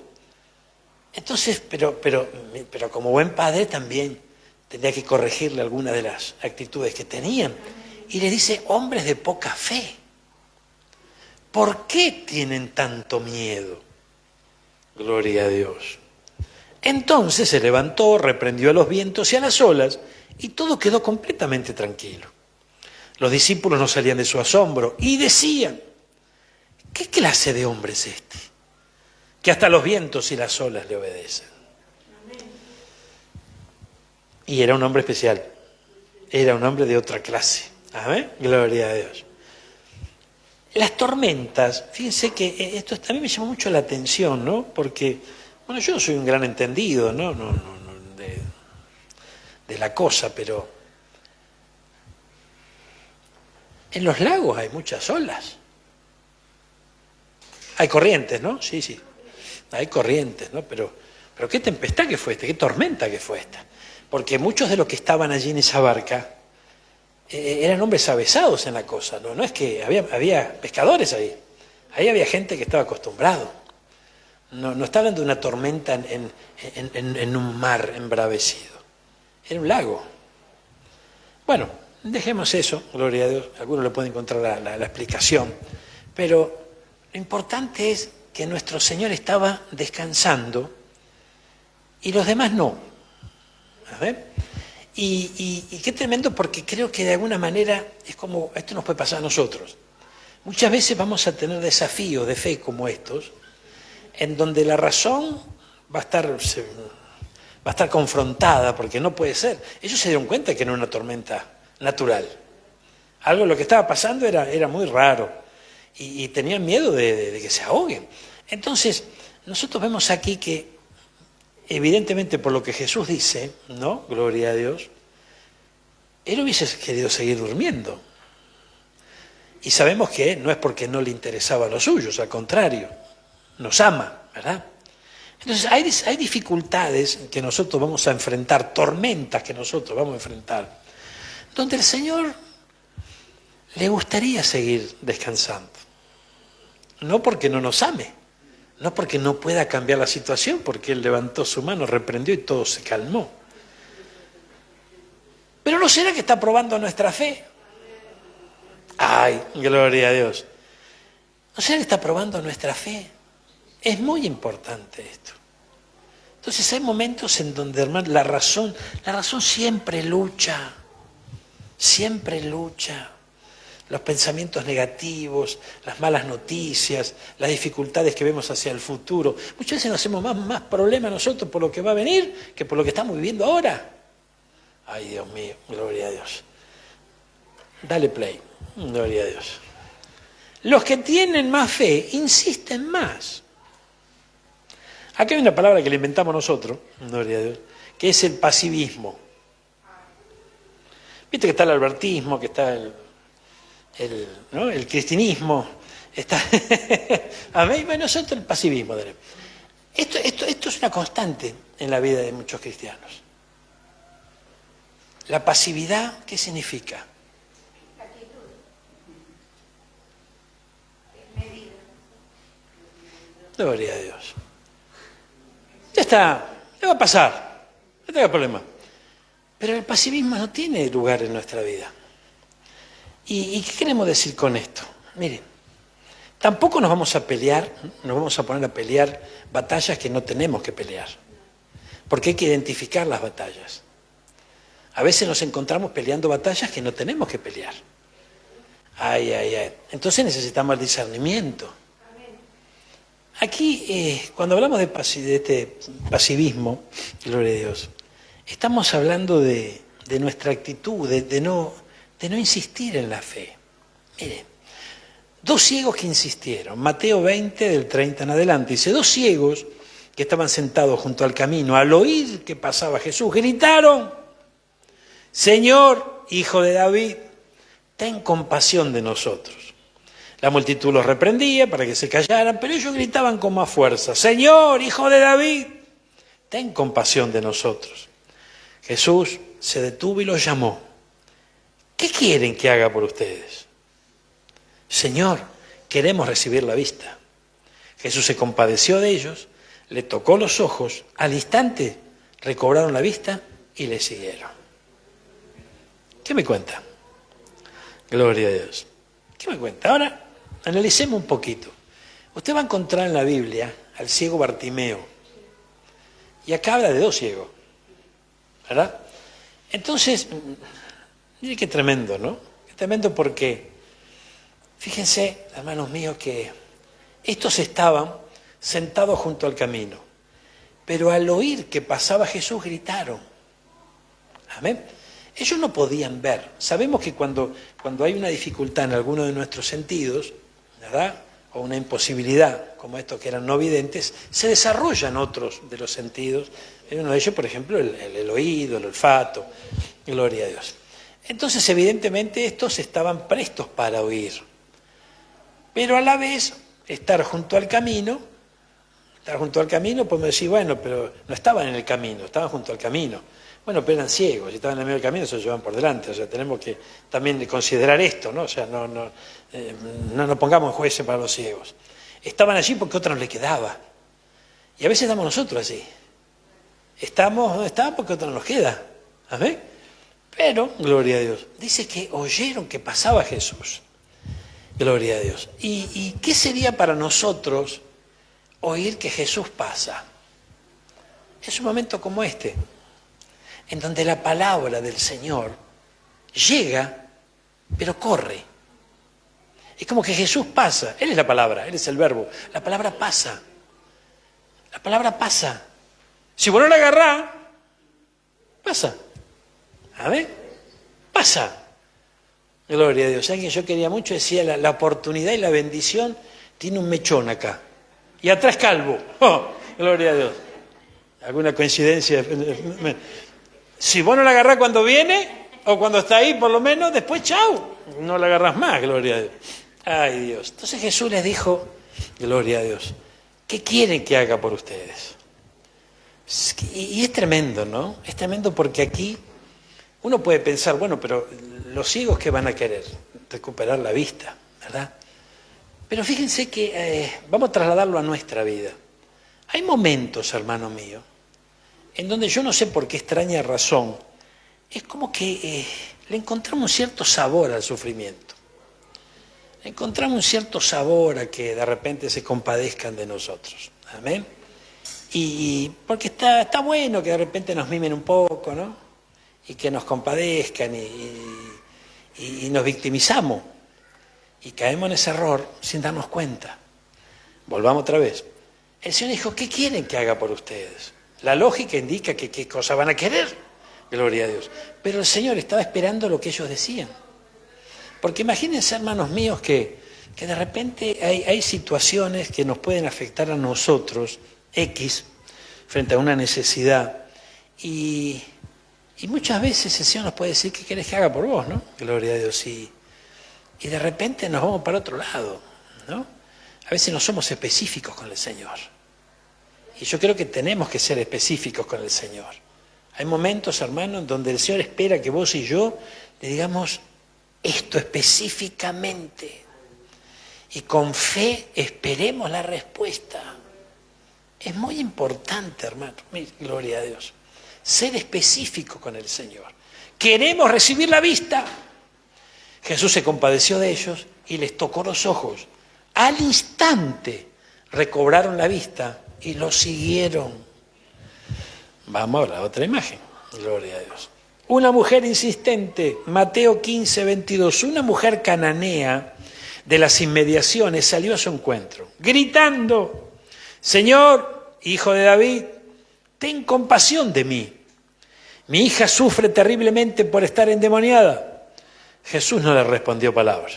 A: Entonces, pero como buen padre también tendría que corregirle algunas de las actitudes que tenían. Y le dice, hombres de poca fe, ¿por qué tienen tanto miedo? Gloria a Dios. Entonces se levantó, reprendió a los vientos y a las olas, y todo quedó completamente tranquilo. Los discípulos no salían de su asombro y decían, ¿qué clase de hombre es este? Que hasta los vientos y las olas le obedecen. Y era un hombre especial, era un hombre de otra clase. Amén, gloria a Dios. Las tormentas, fíjense que esto a mí me llamó mucho la atención, ¿no? Porque, bueno, yo no soy un gran entendido, ¿no? De la cosa, pero en los lagos hay muchas olas. Hay corrientes, ¿no? Sí, sí. Hay corrientes, ¿no? Pero qué tempestad que fue esta, qué tormenta que fue esta. Porque muchos de los que estaban allí en esa barca eran hombres avesados en la cosa, ¿no? No es que había pescadores ahí. Ahí había gente que estaba acostumbrado. No está hablando de una tormenta en un mar embravecido. Era un lago. Bueno, dejemos eso, gloria a Dios. Algunos le pueden encontrar la explicación. Pero lo importante es que nuestro Señor estaba descansando y los demás no. A ver. Y qué tremendo, porque creo que de alguna manera es como, esto nos puede pasar a nosotros. Muchas veces vamos a tener desafíos de fe como estos, en donde la razón va a estar confrontada, porque no puede ser. Ellos se dieron cuenta que no era una tormenta natural. Algo, lo que estaba pasando era muy raro, y tenían miedo de que se ahoguen. Entonces, nosotros vemos aquí que evidentemente por lo que Jesús dice, ¿no? Gloria a Dios, él hubiese querido seguir durmiendo. Y sabemos que no es porque no le interesaba a los suyos, al contrario, nos ama, ¿verdad? Entonces hay dificultades que nosotros vamos a enfrentar, tormentas que nosotros vamos a enfrentar, donde el Señor le gustaría seguir descansando. No porque no nos ame, no porque no pueda cambiar la situación, porque Él levantó su mano, reprendió y todo se calmó. Pero ¿no será que está probando nuestra fe? ¡Ay, gloria a Dios! ¿No será que está probando nuestra fe? Es muy importante esto. Entonces hay momentos en donde, hermano, la razón siempre lucha. Los pensamientos negativos, las malas noticias, las dificultades que vemos hacia el futuro. Muchas veces nos hacemos más problemas nosotros por lo que va a venir que por lo que estamos viviendo ahora. Ay, Dios mío, gloria a Dios. Dale play, gloria a Dios. Los que tienen más fe insisten más. Aquí hay una palabra que le inventamos nosotros, gloria a Dios, que es el pasivismo. Viste que está el albertismo, que está el cristianismo, está amén. Bueno, nosotros el pasivismo. Esto es una constante en la vida de muchos cristianos. La pasividad, ¿qué significa? Gloria a Dios. Ya está, le va a pasar, no tenga problema. Pero el pasivismo no tiene lugar en nuestra vida. ¿Y qué queremos decir con esto? Miren, tampoco nos vamos a poner a pelear batallas que no tenemos que pelear. Porque hay que identificar las batallas. A veces nos encontramos peleando batallas que no tenemos que pelear. Ay. Entonces necesitamos el discernimiento. Aquí, cuando hablamos de este pasivismo, gloria a Dios, estamos hablando de nuestra actitud, de no insistir en la fe. Miren, 2 ciegos que insistieron, Mateo 20, del 30 en adelante, dice, 2 ciegos que estaban sentados junto al camino, al oír que pasaba Jesús, gritaron, Señor, Hijo de David, ten compasión de nosotros. La multitud los reprendía para que se callaran, pero ellos gritaban con más fuerza, Señor, Hijo de David, ten compasión de nosotros. Jesús se detuvo y los llamó. ¿Qué quieren que haga por ustedes? Señor, queremos recibir la vista. Jesús se compadeció de ellos, le tocó los ojos, al instante recobraron la vista y le siguieron. ¿Qué me cuenta? Gloria a Dios. ¿Qué me cuenta? Ahora analicemos un poquito. Usted va a encontrar en la Biblia al ciego Bartimeo. Y acá habla de 2 ciegos. ¿Verdad? Entonces, mire qué tremendo, ¿no? Qué tremendo porque, fíjense, hermanos míos, que estos estaban sentados junto al camino. Pero al oír que pasaba Jesús gritaron. Amén. Ellos no podían ver. Sabemos que cuando hay una dificultad en alguno de nuestros sentidos, ¿verdad? O una imposibilidad, como estos que eran no videntes, se desarrollan otros de los sentidos. Uno de ellos, por ejemplo, el oído, el olfato. Gloria a Dios. Entonces, evidentemente, estos estaban prestos para oír. Pero a la vez, estar junto al camino, podemos decir, bueno, pero no estaban en el camino, estaban junto al camino. Bueno, pero eran ciegos, si estaban en el medio del camino se los llevan por delante, o sea, tenemos que también considerar esto, ¿no? O sea, no nos pongamos jueces para los ciegos. Estaban allí porque a otros no les quedaba. Y a veces estamos nosotros así. Estamos donde estamos porque a otros nos queda. ¿Amén? Pero, gloria a Dios, dice que oyeron que pasaba Jesús. Gloria a Dios. ¿Y qué sería para nosotros oír que Jesús pasa? Es un momento como este, en donde la palabra del Señor llega, pero corre. Es como que Jesús pasa. Él es la palabra, Él es el verbo. La palabra pasa. La palabra pasa. Si vos no la agarrás, pasa. A ver, pasa. Gloria a Dios. Alguien yo quería mucho decía, la oportunidad y la bendición tiene un mechón acá. Y atrás calvo. Oh, gloria a Dios. ¿Alguna coincidencia? Si vos no la agarrás cuando viene, o cuando está ahí, por lo menos, después chau. no la agarras más, gloria a Dios. Ay, Dios. Entonces Jesús les dijo, gloria a Dios, ¿qué quieren que haga por ustedes? Y es tremendo, ¿no? Es tremendo porque aquí uno puede pensar, bueno, pero los ciegos, ¿qué van a querer? Recuperar la vista, ¿verdad? Pero fíjense que vamos a trasladarlo a nuestra vida. Hay momentos, hermano mío, en donde yo no sé por qué extraña razón, es como que le encontramos un cierto sabor al sufrimiento. Le encontramos un cierto sabor a que de repente se compadezcan de nosotros. Amén. Y porque está bueno que de repente nos mimen un poco, ¿no? Y que nos compadezcan y nos victimizamos. Y caemos en ese error sin darnos cuenta. Volvamos otra vez. El Señor dijo, ¿qué quieren que haga por ustedes? La lógica indica que qué cosa van a querer. Gloria a Dios. Pero el Señor estaba esperando lo que ellos decían. Porque imagínense, hermanos míos, que de repente hay situaciones que nos pueden afectar a nosotros, X, frente a una necesidad. Y muchas veces el Señor nos puede decir, ¿qué querés que haga por vos? ¿No? Gloria a Dios. Y de repente nos vamos para otro lado, ¿no? A veces no somos específicos con el Señor. Y yo creo que tenemos que ser específicos con el Señor. Hay momentos, hermano, en donde el Señor espera que vos y yo le digamos esto específicamente. Y con fe esperemos la respuesta. Es muy importante, hermano, gloria a Dios, ser específico con el Señor. Queremos recibir la vista. Jesús se compadeció de ellos y les tocó los ojos. Al instante recobraron la vista y lo siguieron. Vamos a la otra imagen. Gloria a Dios. Una mujer insistente, Mateo 15, 22. Una mujer cananea de las inmediaciones salió a su encuentro, gritando, Señor, hijo de David, ten compasión de mí. Mi hija sufre terriblemente por estar endemoniada. Jesús no le respondió palabra.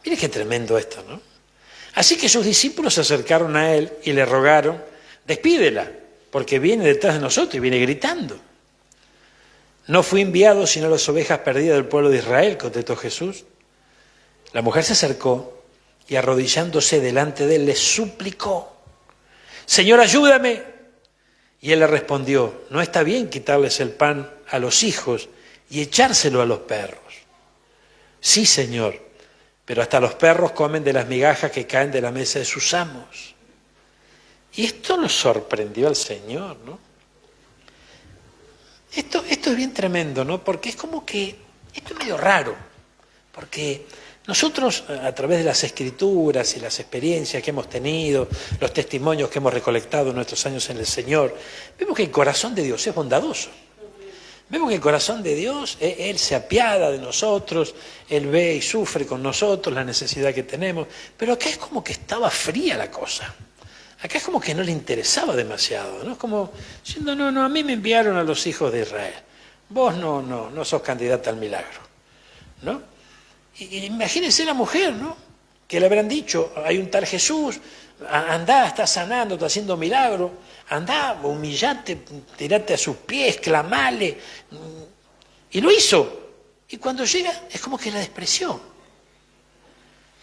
A: Mire qué tremendo esto, ¿no? Así que sus discípulos se acercaron a él y le rogaron, despídela, porque viene detrás de nosotros y viene gritando. No fui enviado sino a las ovejas perdidas del pueblo de Israel, contestó Jesús. La mujer se acercó y arrodillándose delante de él le suplicó, Señor, ayúdame. Y él le respondió, no está bien quitarles el pan a los hijos y echárselo a los perros. Sí, Señor, pero hasta los perros comen de las migajas que caen de la mesa de sus amos. Y esto nos sorprendió al Señor, ¿no? Esto es bien tremendo, ¿no? Porque es como que, esto es medio raro, porque nosotros a través de las escrituras y las experiencias que hemos tenido, los testimonios que hemos recolectado en nuestros años en el Señor, vemos que el corazón de Dios es bondadoso. Vemos que el corazón de Dios, Él se apiada de nosotros, Él ve y sufre con nosotros la necesidad que tenemos, pero acá es como que estaba fría la cosa. Acá es como que no le interesaba demasiado, ¿no? Es como diciendo, no, a mí me enviaron a los hijos de Israel. Vos no sos candidata al milagro, ¿no? Y imagínense la mujer, ¿no? Que le habrán dicho, hay un tal Jesús, andá, está sanando, está haciendo milagro, andá, humillate, tirate a sus pies, clamale. Y lo hizo. Y cuando llega, es como que la despreció.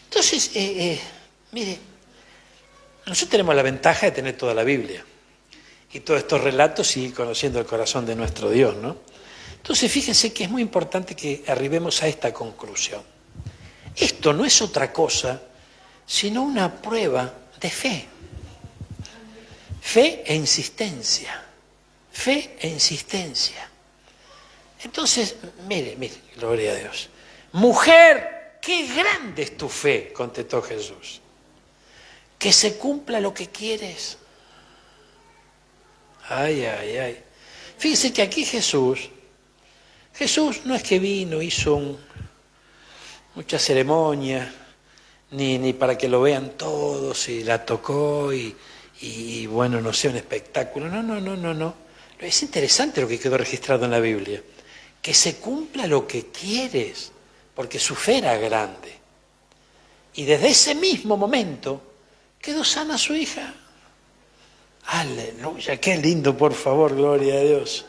A: Entonces, mire, nosotros tenemos la ventaja de tener toda la Biblia y todos estos relatos y conociendo el corazón de nuestro Dios, ¿no? Entonces, fíjense que es muy importante que arribemos a esta conclusión. Esto no es otra cosa sino una prueba de fe. Fe e insistencia. Fe e insistencia. Entonces, mire, gloria a Dios. Mujer, qué grande es tu fe, contestó Jesús. Que se cumpla lo que quieres. Ay. Fíjense que aquí Jesús no es que vino, hizo mucha ceremonia, ni para que lo vean todos y la tocó y bueno, no sea un espectáculo. No. Es interesante lo que quedó registrado en la Biblia. Que se cumpla lo que quieres, porque su fe era grande. Y desde ese mismo momento quedó sana su hija. Aleluya, qué lindo, por favor, gloria a Dios.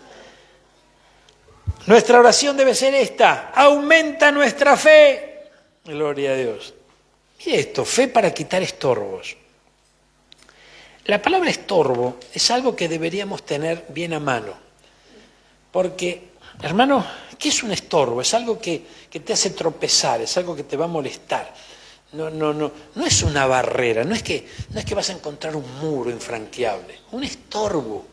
A: Nuestra oración debe ser esta: aumenta nuestra fe. Gloria a Dios. Mire esto, fe para quitar estorbos. La palabra estorbo es algo que deberíamos tener bien a mano. Porque, hermano, ¿qué es un estorbo? Es algo que te hace tropezar, es algo que te va a molestar. No es una barrera, no es que vas a encontrar un muro infranqueable. Un estorbo.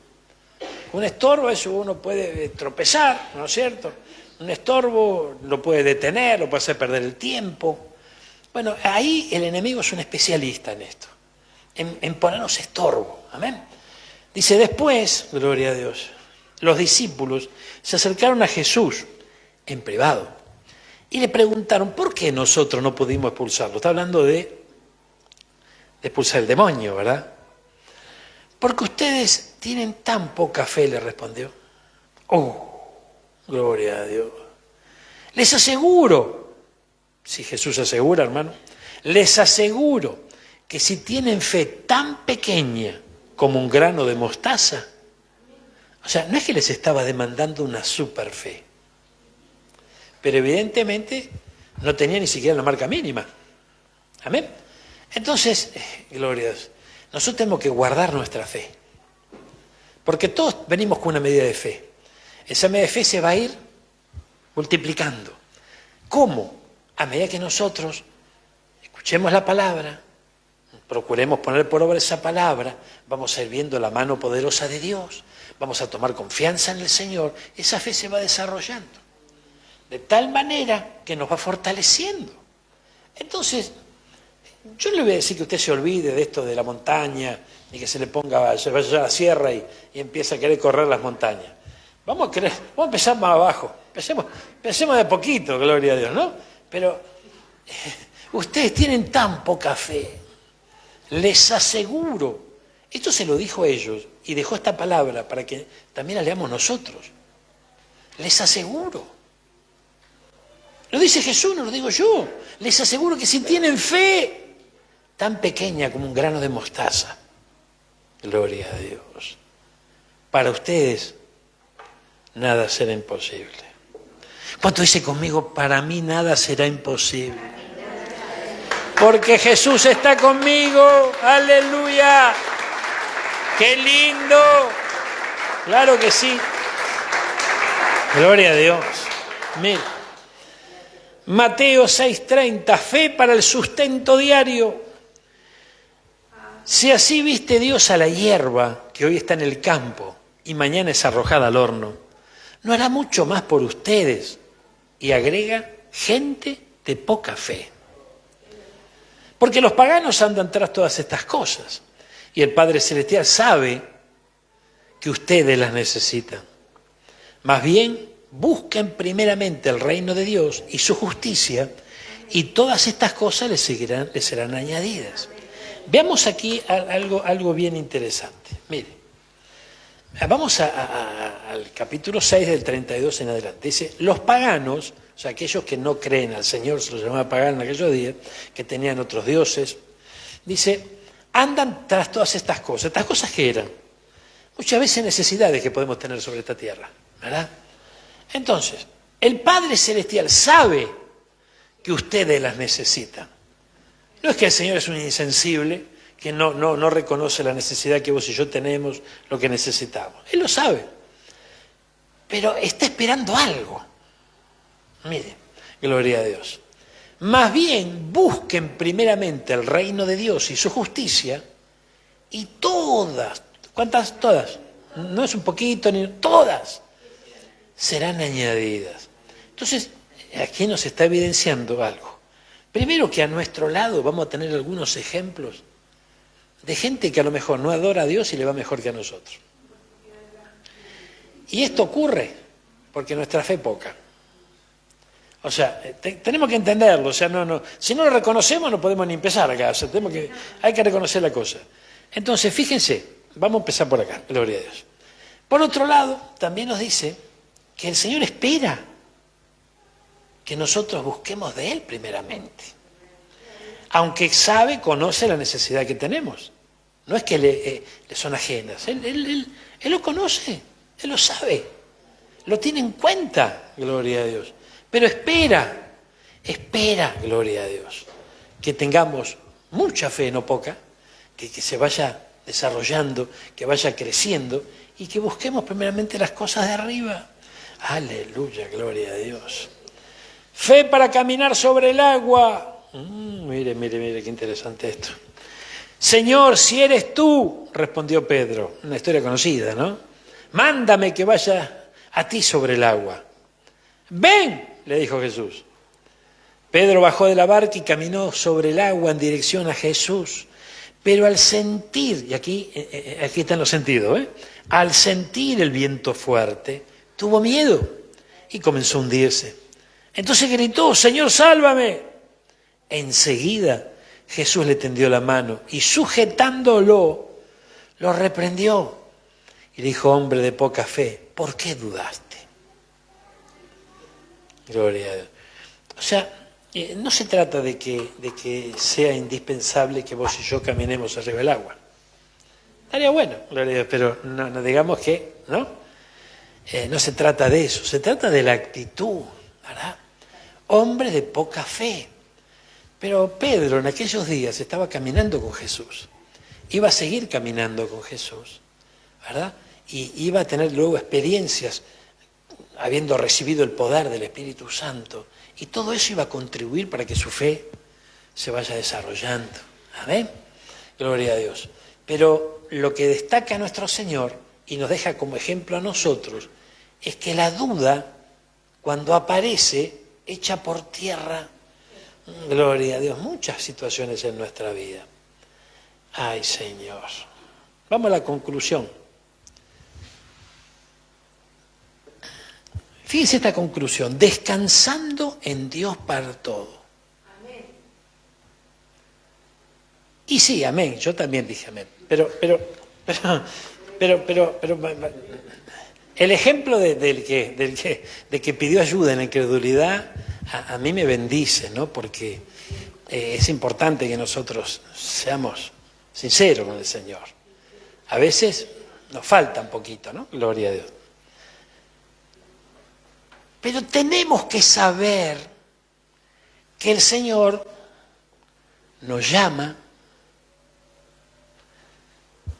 A: Un estorbo, eso uno puede tropezar, ¿no es cierto? Un estorbo lo puede detener, lo puede hacer perder el tiempo. Bueno, ahí el enemigo es un especialista en esto, en ponernos estorbo. Amén. Dice, después, gloria a Dios, los discípulos se acercaron a Jesús en privado y le preguntaron, ¿por qué nosotros no pudimos expulsarlo? Está hablando de expulsar el demonio, ¿verdad? Porque ustedes tienen tan poca fe, le respondió. Oh, gloria a Dios. Les aseguro, si Jesús asegura, hermano, les aseguro que si tienen fe tan pequeña como un grano de mostaza, o sea, no es que les estaba demandando una super fe, pero evidentemente no tenía ni siquiera la marca mínima. Amén. Entonces, gloria a Dios, nosotros tenemos que guardar nuestra fe, porque todos venimos con una medida de fe. Esa medida de fe se va a ir multiplicando. ¿Cómo? A medida que nosotros escuchemos la palabra, procuremos poner por obra esa palabra, vamos a ir viendo la mano poderosa de Dios, vamos a tomar confianza en el Señor, esa fe se va desarrollando, de tal manera que nos va fortaleciendo. Entonces, yo no le voy a decir que usted se olvide de esto de la montaña y que se vaya a la sierra y empiece a querer correr las montañas. Vamos a empezar más abajo, pensemos de a poquito, gloria a Dios, ¿no? Pero ustedes tienen tan poca fe, les aseguro, esto se lo dijo a ellos y dejó esta palabra para que también la leamos nosotros. Les aseguro. Lo dice Jesús, no lo digo yo. Les aseguro que si tienen fe tan pequeña como un grano de mostaza, gloria a Dios, para ustedes nada será imposible. ¿Cuánto dice conmigo? Para mí nada será imposible. Porque Jesús está conmigo. ¡Aleluya! ¡Qué lindo! Claro que sí. Gloria a Dios. Mira. Mateo 6:30, fe para el sustento diario. Si así viste Dios a la hierba que hoy está en el campo y mañana es arrojada al horno, ¿no hará mucho más por ustedes? Y agrega, gente de poca fe. Porque los paganos andan tras todas estas cosas y el Padre Celestial sabe que ustedes las necesitan. Más bien, busquen primeramente el reino de Dios y su justicia y todas estas cosas les serán añadidas. Veamos aquí algo bien interesante. Mire, vamos al capítulo 6 del 32 en adelante. Dice, los paganos, o sea, aquellos que no creen al Señor, se los llamaba paganos en aquellos días, que tenían otros dioses, dice, andan tras todas estas cosas. ¿Estas cosas qué eran? Muchas veces necesidades que podemos tener sobre esta tierra, ¿verdad? Entonces, el Padre Celestial sabe que ustedes las necesitan. No es que el Señor es un insensible, que no reconoce la necesidad que vos y yo tenemos, lo que necesitamos. Él lo sabe. Pero está esperando algo. Mire, gloria a Dios. Más bien, busquen primeramente el reino de Dios y su justicia, y todas, ¿cuántas? Todas. No es un poquito, ni todas, serán añadidas. Entonces, aquí nos está evidenciando algo. Primero, que a nuestro lado vamos a tener algunos ejemplos de gente que a lo mejor no adora a Dios y le va mejor que a nosotros. Y esto ocurre porque nuestra fe es poca. O sea, tenemos que entenderlo. O sea, si no lo reconocemos no podemos ni empezar acá. O sea, hay que reconocer la cosa. Entonces, fíjense, vamos a empezar por acá, gloria a Dios. Por otro lado, también nos dice que el Señor espera que nosotros busquemos de Él primeramente. Aunque sabe, conoce la necesidad que tenemos. No es que le son ajenas. Él lo conoce, Él lo sabe. lo tiene en cuenta, gloria a Dios. Pero espera, gloria a Dios, que tengamos mucha fe, no poca, que se vaya desarrollando, que vaya creciendo y que busquemos primeramente las cosas de arriba. Aleluya, gloria a Dios. Fe para caminar sobre el agua. Mire, qué interesante esto. Señor, si eres tú, respondió Pedro, una historia conocida, ¿no? Mándame que vaya a ti sobre el agua. Ven, le dijo Jesús. Pedro bajó de la barca y caminó sobre el agua en dirección a Jesús. Pero al sentir, y aquí están los sentidos, al sentir el viento fuerte, tuvo miedo y comenzó a hundirse. Entonces gritó, Señor, sálvame. Enseguida Jesús le tendió la mano y sujetándolo, lo reprendió. Y dijo, hombre de poca fe, ¿por qué dudaste? Gloria a Dios. O sea, no se trata de que sea indispensable que vos y yo caminemos arriba del agua. Estaría bueno, gloria a Dios, pero no digamos que, ¿no? No se trata de eso, se trata de la actitud, ¿verdad? Hombre de poca fe. Pero Pedro en aquellos días estaba caminando con Jesús, iba a seguir caminando con Jesús, ¿verdad? Y iba a tener luego experiencias, habiendo recibido el poder del Espíritu Santo, y todo eso iba a contribuir para que su fe se vaya desarrollando. Amén. Gloria a Dios. Pero lo que destaca nuestro Señor y nos deja como ejemplo a nosotros es que la duda, cuando aparece, echa por tierra, gloria a Dios, muchas situaciones en nuestra vida. Ay, Señor. Vamos a la conclusión. Fíjense esta conclusión, descansando en Dios para todo. Amén. Y sí, amén, yo también dije amén. Pero el ejemplo de que pidió ayuda en la incredulidad, a mí me bendice, ¿no? Porque es importante que nosotros seamos sinceros con el Señor. A veces nos falta un poquito, ¿no? Gloria a Dios. Pero tenemos que saber que el Señor nos llama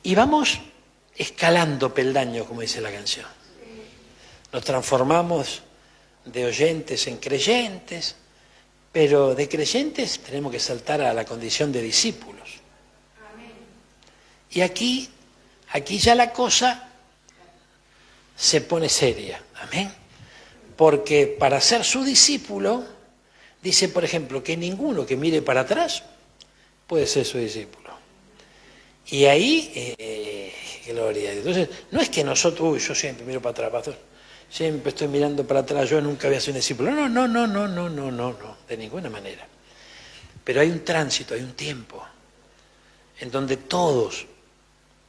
A: y vamos escalando peldaños, como dice la canción. Nos transformamos de oyentes en creyentes, pero de creyentes tenemos que saltar a la condición de discípulos. Y aquí ya la cosa se pone seria. Amén. Porque para ser su discípulo, dice, por ejemplo, que ninguno que mire para atrás puede ser su discípulo. Y ahí, gloria a Dios. Entonces, no es que nosotros, yo siempre miro para atrás, pastor, siempre estoy mirando para atrás, yo nunca voy a ser un discípulo. No, de ninguna manera. Pero hay un tránsito, hay un tiempo, en donde todos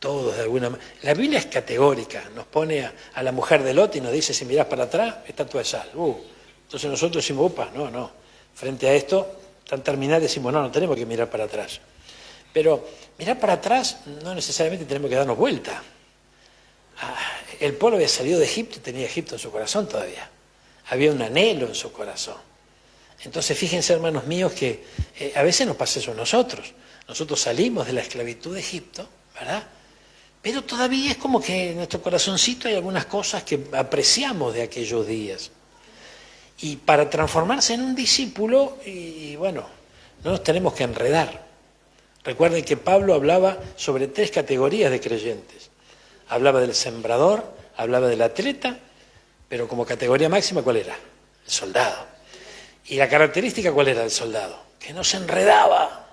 A: de alguna manera. La Biblia es categórica, nos pone a la mujer de Lot y nos dice, si mirás para atrás, está tú de sal. Entonces nosotros decimos, opa, no. Frente a esto, tan terminal decimos, no tenemos que mirar para atrás. Pero mirar para atrás no necesariamente tenemos que darnos vuelta. El pueblo había salido de Egipto y tenía Egipto en su corazón todavía. Había un anhelo en su corazón. Entonces fíjense, hermanos míos, que a veces nos pasa eso a nosotros. Nosotros salimos de la esclavitud de Egipto, ¿verdad? Pero todavía es como que en nuestro corazoncito hay algunas cosas que apreciamos de aquellos días. Y para transformarse en un discípulo, y bueno, no nos tenemos que enredar. Recuerden que Pablo hablaba sobre 3 categorías de creyentes. Hablaba del sembrador, hablaba del atleta, pero como categoría máxima, ¿cuál era? El soldado. ¿Y la característica cuál era del soldado? Que no se enredaba.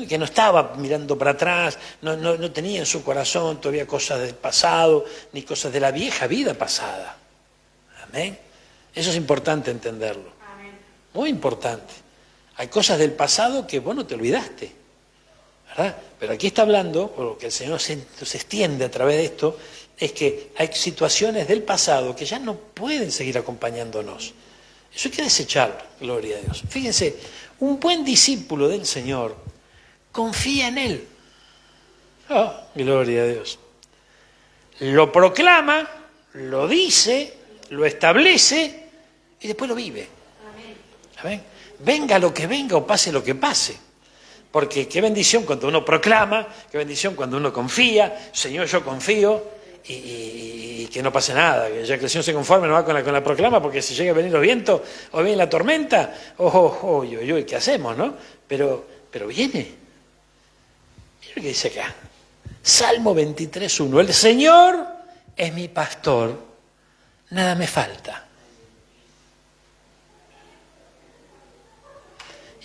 A: Que no estaba mirando para atrás, no tenía en su corazón todavía cosas del pasado, ni cosas de la vieja vida pasada. Amén. Eso es importante entenderlo. Amén. Muy importante. Hay cosas del pasado que vos no te olvidaste, ¿verdad? Pero aquí está hablando, o lo que el Señor se extiende a través de esto, es que hay situaciones del pasado que ya no pueden seguir acompañándonos. Eso hay que desecharlo, gloria a Dios. Fíjense, un buen discípulo del Señor confía en Él. Gloria a Dios. Lo proclama, lo dice, lo establece y después lo vive. ¿Saben? Venga lo que venga o pase lo que pase. Porque qué bendición cuando uno proclama, qué bendición cuando uno confía, Señor, yo confío, y que no pase nada, que ya que el Señor se conforme no va con la proclama, porque si llega a venir los vientos o viene la tormenta, ¿qué hacemos, no? Pero viene. Mira lo que dice acá. Salmo 23:1. El Señor es mi pastor, nada me falta.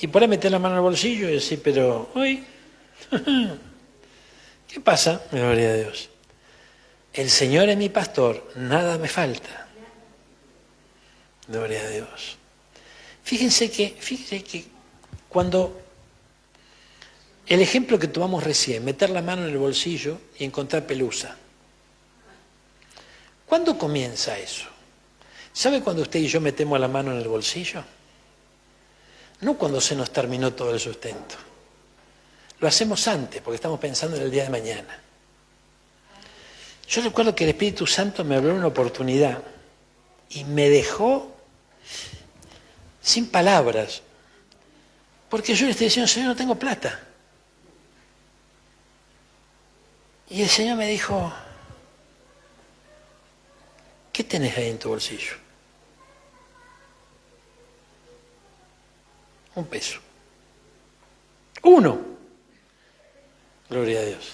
A: Y por ahí meter la mano en el bolsillo y decir, pero hoy, ¿qué pasa? Gloria a Dios. El Señor es mi pastor, nada me falta. Gloria a Dios. Fíjense que cuando el ejemplo que tomamos recién, meter la mano en el bolsillo y encontrar pelusa. ¿Cuándo comienza eso? ¿Sabe cuando usted y yo metemos la mano en el bolsillo? No cuando se nos terminó todo el sustento. Lo hacemos antes, porque estamos pensando en el día de mañana. Yo recuerdo que el Espíritu Santo me abrió una oportunidad y me dejó sin palabras. Porque yo le estoy diciendo, Señor, no tengo plata. Y el Señor me dijo, ¿qué tenés ahí en tu bolsillo? Un peso. Uno. Gloria a Dios.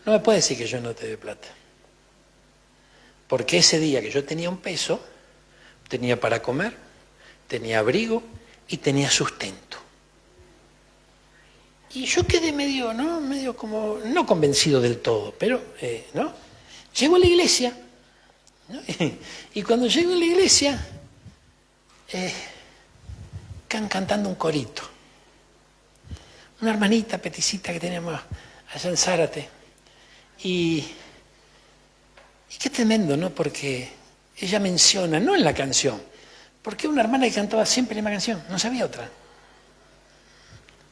A: No me puede decir que yo no te dé plata. Porque ese día que yo tenía un peso, tenía para comer, tenía abrigo y tenía sustento. Y yo quedé medio como, no convencido del todo, pero, ¿no? Llego a la iglesia, ¿no? Y cuando llego a la iglesia, cantando un corito. Una hermanita peticita que tenemos allá en Zárate. Y qué tremendo, ¿no? Porque ella menciona, no en la canción, porque una hermana que cantaba siempre la misma canción, no sabía otra.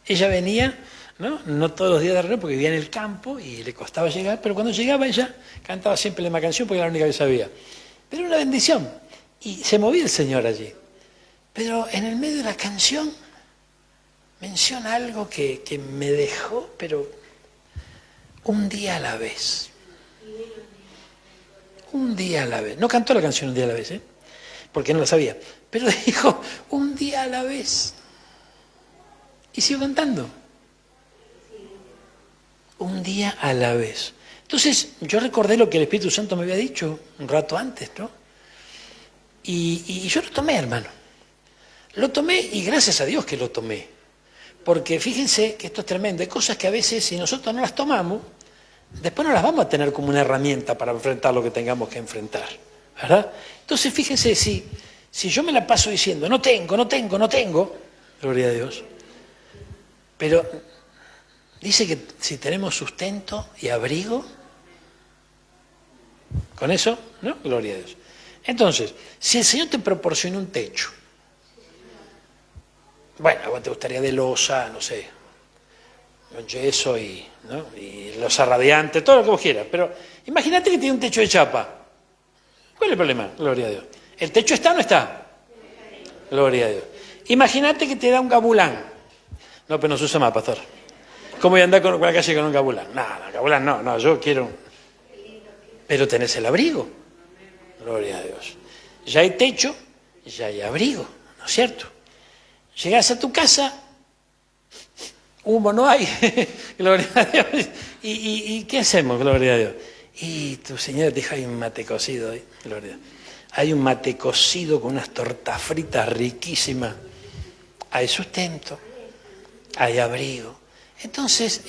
A: Ella venía, no todos los días de reunión, porque vivía en el campo y le costaba llegar, pero cuando llegaba ella cantaba siempre la misma canción porque era la única que sabía. Pero era una bendición. Y se movía el Señor allí. Pero en el medio de la canción menciona algo que me dejó, pero un día a la vez. Un día a la vez. No cantó la canción un día a la vez, porque no la sabía. Pero dijo, un día a la vez. Y siguió cantando. Un día a la vez. Entonces, yo recordé lo que el Espíritu Santo me había dicho un rato antes, ¿no? Y yo lo tomé, hermano. Lo tomé y gracias a Dios que lo tomé. Porque fíjense que esto es tremendo. Hay cosas que a veces, si nosotros no las tomamos, después no las vamos a tener como una herramienta para enfrentar lo que tengamos que enfrentar, ¿verdad? Entonces, fíjense, si yo me la paso diciendo, no tengo, gloria a Dios, pero dice que si tenemos sustento y abrigo, con eso, ¿no? Gloria a Dios. Entonces, si el Señor te proporciona un techo, bueno, a vos te gustaría de losa, no sé, con yeso y losa radiante, todo lo que vos quieras, pero imagínate que tiene un techo de chapa. ¿Cuál es el problema? Gloria a Dios. ¿El techo está o no está? Gloria a Dios. Imagínate que te da un gabulán. No, pero no se usa más, pastor. ¿Cómo voy a andar con la calle con un gabulán? No, gabulán no, yo quiero. Pero tenés el abrigo. Gloria a Dios. Ya hay techo, ya hay abrigo, ¿no es cierto? Llegás a tu casa, humo no hay, gloria a Dios. ¿Y qué hacemos, gloria a Dios? Y tu señora te dijo, hay un mate cocido ahí, gloria a Dios. Hay un mate cocido con unas tortas fritas riquísimas. Hay sustento, hay abrigo. Entonces,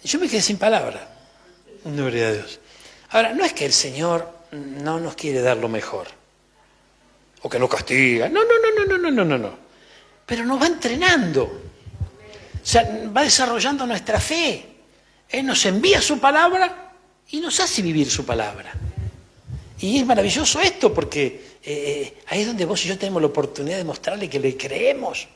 A: yo me quedé sin palabras. Gloria a Dios. Ahora, no es que el Señor no nos quiere dar lo mejor, o que nos castiga. No. Pero nos va entrenando. O sea, va desarrollando nuestra fe. Él nos envía su palabra y nos hace vivir su palabra. Y es maravilloso esto porque ahí es donde vos y yo tenemos la oportunidad de mostrarle que le creemos.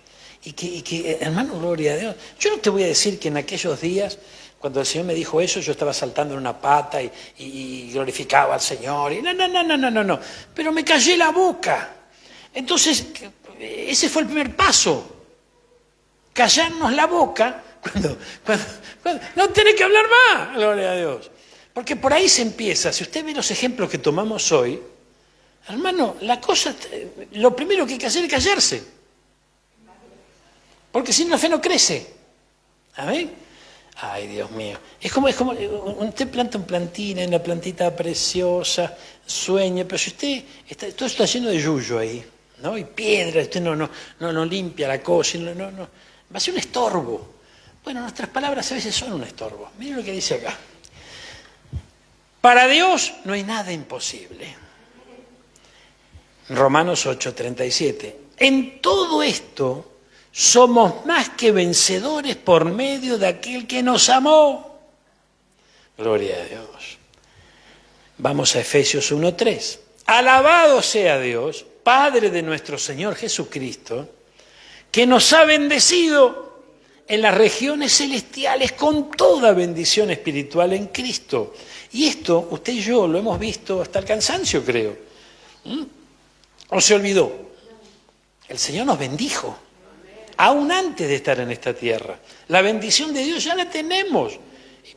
A: Y que, hermano, gloria a Dios. Yo no te voy a decir que en aquellos días Cuando el Señor me dijo eso, yo estaba saltando en una pata y glorificaba al Señor. Y no. Pero me callé la boca. Entonces, ese fue el primer paso. Callarnos la boca cuando no tenés que hablar más, gloria a Dios. Porque por ahí se empieza. Si usted ve los ejemplos que tomamos hoy, hermano, lo primero que hay que hacer es callarse. Porque si no, la fe no crece. ¿Amén? Ay, Dios mío. Es como usted planta un plantín, en una plantita preciosa, sueña, pero si usted, todo está lleno de yuyo ahí, ¿no? Y piedra, usted no limpia la cosa, no. Va a ser un estorbo. Bueno, nuestras palabras a veces son un estorbo. Miren lo que dice acá. Para Dios no hay nada imposible. Romanos 8:37. En todo esto somos más que vencedores por medio de aquel que nos amó. Gloria a Dios. Vamos a Efesios 1:3. Alabado sea Dios, Padre de nuestro Señor Jesucristo, que nos ha bendecido en las regiones celestiales con toda bendición espiritual en Cristo. Y esto, usted y yo lo hemos visto hasta el cansancio, creo. ¿O se olvidó? El Señor nos bendijo, aún antes de estar en esta tierra. La bendición de Dios ya la tenemos.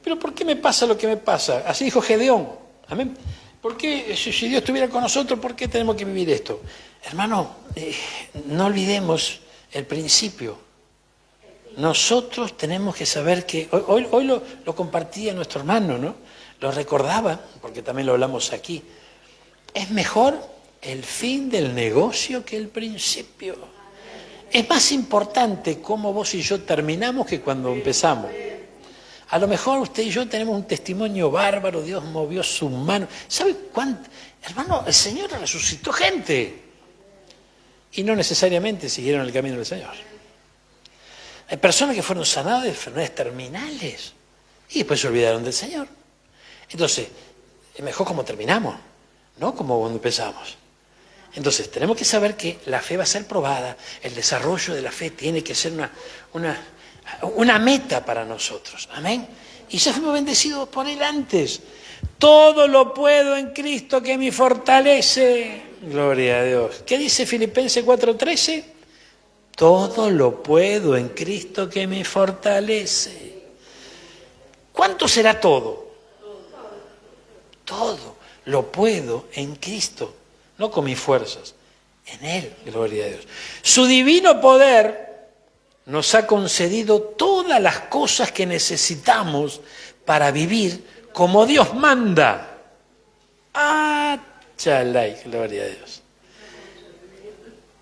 A: ¿Pero por qué me pasa lo que me pasa? Así dijo Gedeón. ¿Amén? ¿Por qué, si Dios estuviera con nosotros, por qué tenemos que vivir esto? Hermano, no olvidemos el principio. Nosotros tenemos que saber que, hoy lo compartía nuestro hermano, ¿no? Lo recordaba, porque también lo hablamos aquí. Es mejor el fin del negocio que el principio. Es más importante cómo vos y yo terminamos que cuando empezamos. A lo mejor usted y yo tenemos un testimonio bárbaro, Dios movió su mano. ¿Sabe cuánto? Hermano, el Señor resucitó gente. Y no necesariamente siguieron el camino del Señor. Hay personas que fueron sanadas de enfermedades terminales y después se olvidaron del Señor. Entonces, es mejor como terminamos, no como cuando empezamos. Entonces, tenemos que saber que la fe va a ser probada, el desarrollo de la fe tiene que ser una meta para nosotros. Amén. Y ya fuimos bendecidos por Él antes. Todo lo puedo en Cristo que me fortalece. Gloria a Dios. ¿Qué dice Filipenses 4:13? Todo lo puedo en Cristo que me fortalece. ¿Cuánto será todo? Todo lo puedo en Cristo, no con mis fuerzas, en Él, gloria a Dios. Su divino poder nos ha concedido todas las cosas que necesitamos para vivir como Dios manda. Ah, chalay, gloria a Dios.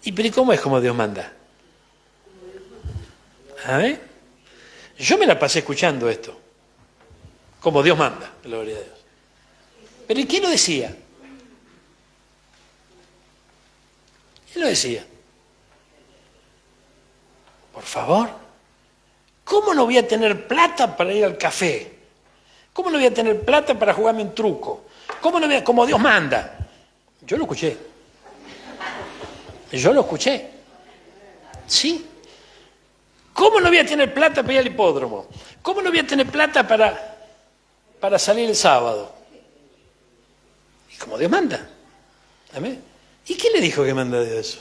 A: ¿Y cómo es como Dios manda? ¿A ver? Yo me la pasé escuchando esto, como Dios manda, gloria a Dios. Pero ¿y quién lo decía? ¿Quién lo decía? Por favor, ¿cómo no voy a tener plata para ir al café? ¿Cómo no voy a tener plata para jugarme un truco? ¿Cómo no voy a, como Dios manda? Yo lo escuché. Yo lo escuché. Sí. ¿Cómo no voy a tener plata para ir al hipódromo? ¿Cómo no voy a tener plata para salir el sábado? Y como Dios manda. ¿Amén? ¿Y quién le dijo que manda Dios eso?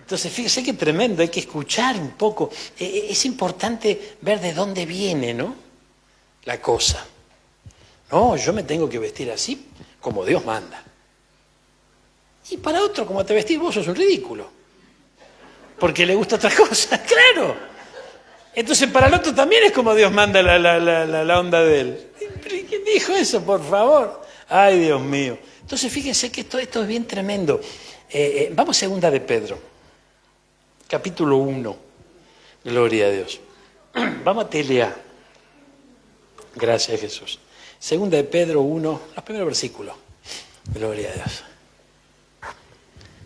A: Entonces, fíjese qué tremendo, hay que escuchar un poco. Es importante ver de dónde viene, ¿no? La cosa. No, yo me tengo que vestir así como Dios manda. Y para otro, como te vestís vos, sos un ridículo. Porque le gusta otra cosa, claro. Entonces, para el otro también es como Dios manda la onda de él. ¿Quién dijo eso, por favor? Ay, Dios mío. Entonces, fíjense que esto es bien tremendo. Vamos a 2 de Pedro. Capítulo 1, gloria a Dios. Vamos a Telea. Gracias, Jesús. 2 de Pedro 1, los primeros versículos. Gloria a Dios.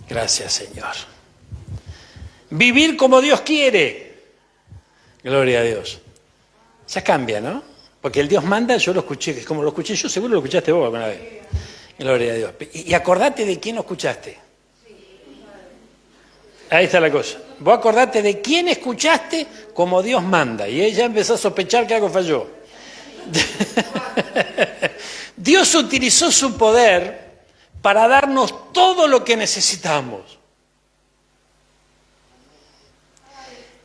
A: Gracias, Señor. Vivir como Dios quiere. Gloria a Dios. Ya cambia, ¿no? Porque el Dios manda, yo lo escuché, como lo escuché yo, seguro lo escuchaste vos alguna vez. Gloria a Dios. Y acordate de quién lo escuchaste. Ahí está la cosa. Vos acordate de quién escuchaste como Dios manda. Y ella empezó a sospechar que algo falló. Dios utilizó su poder para darnos todo lo que necesitamos.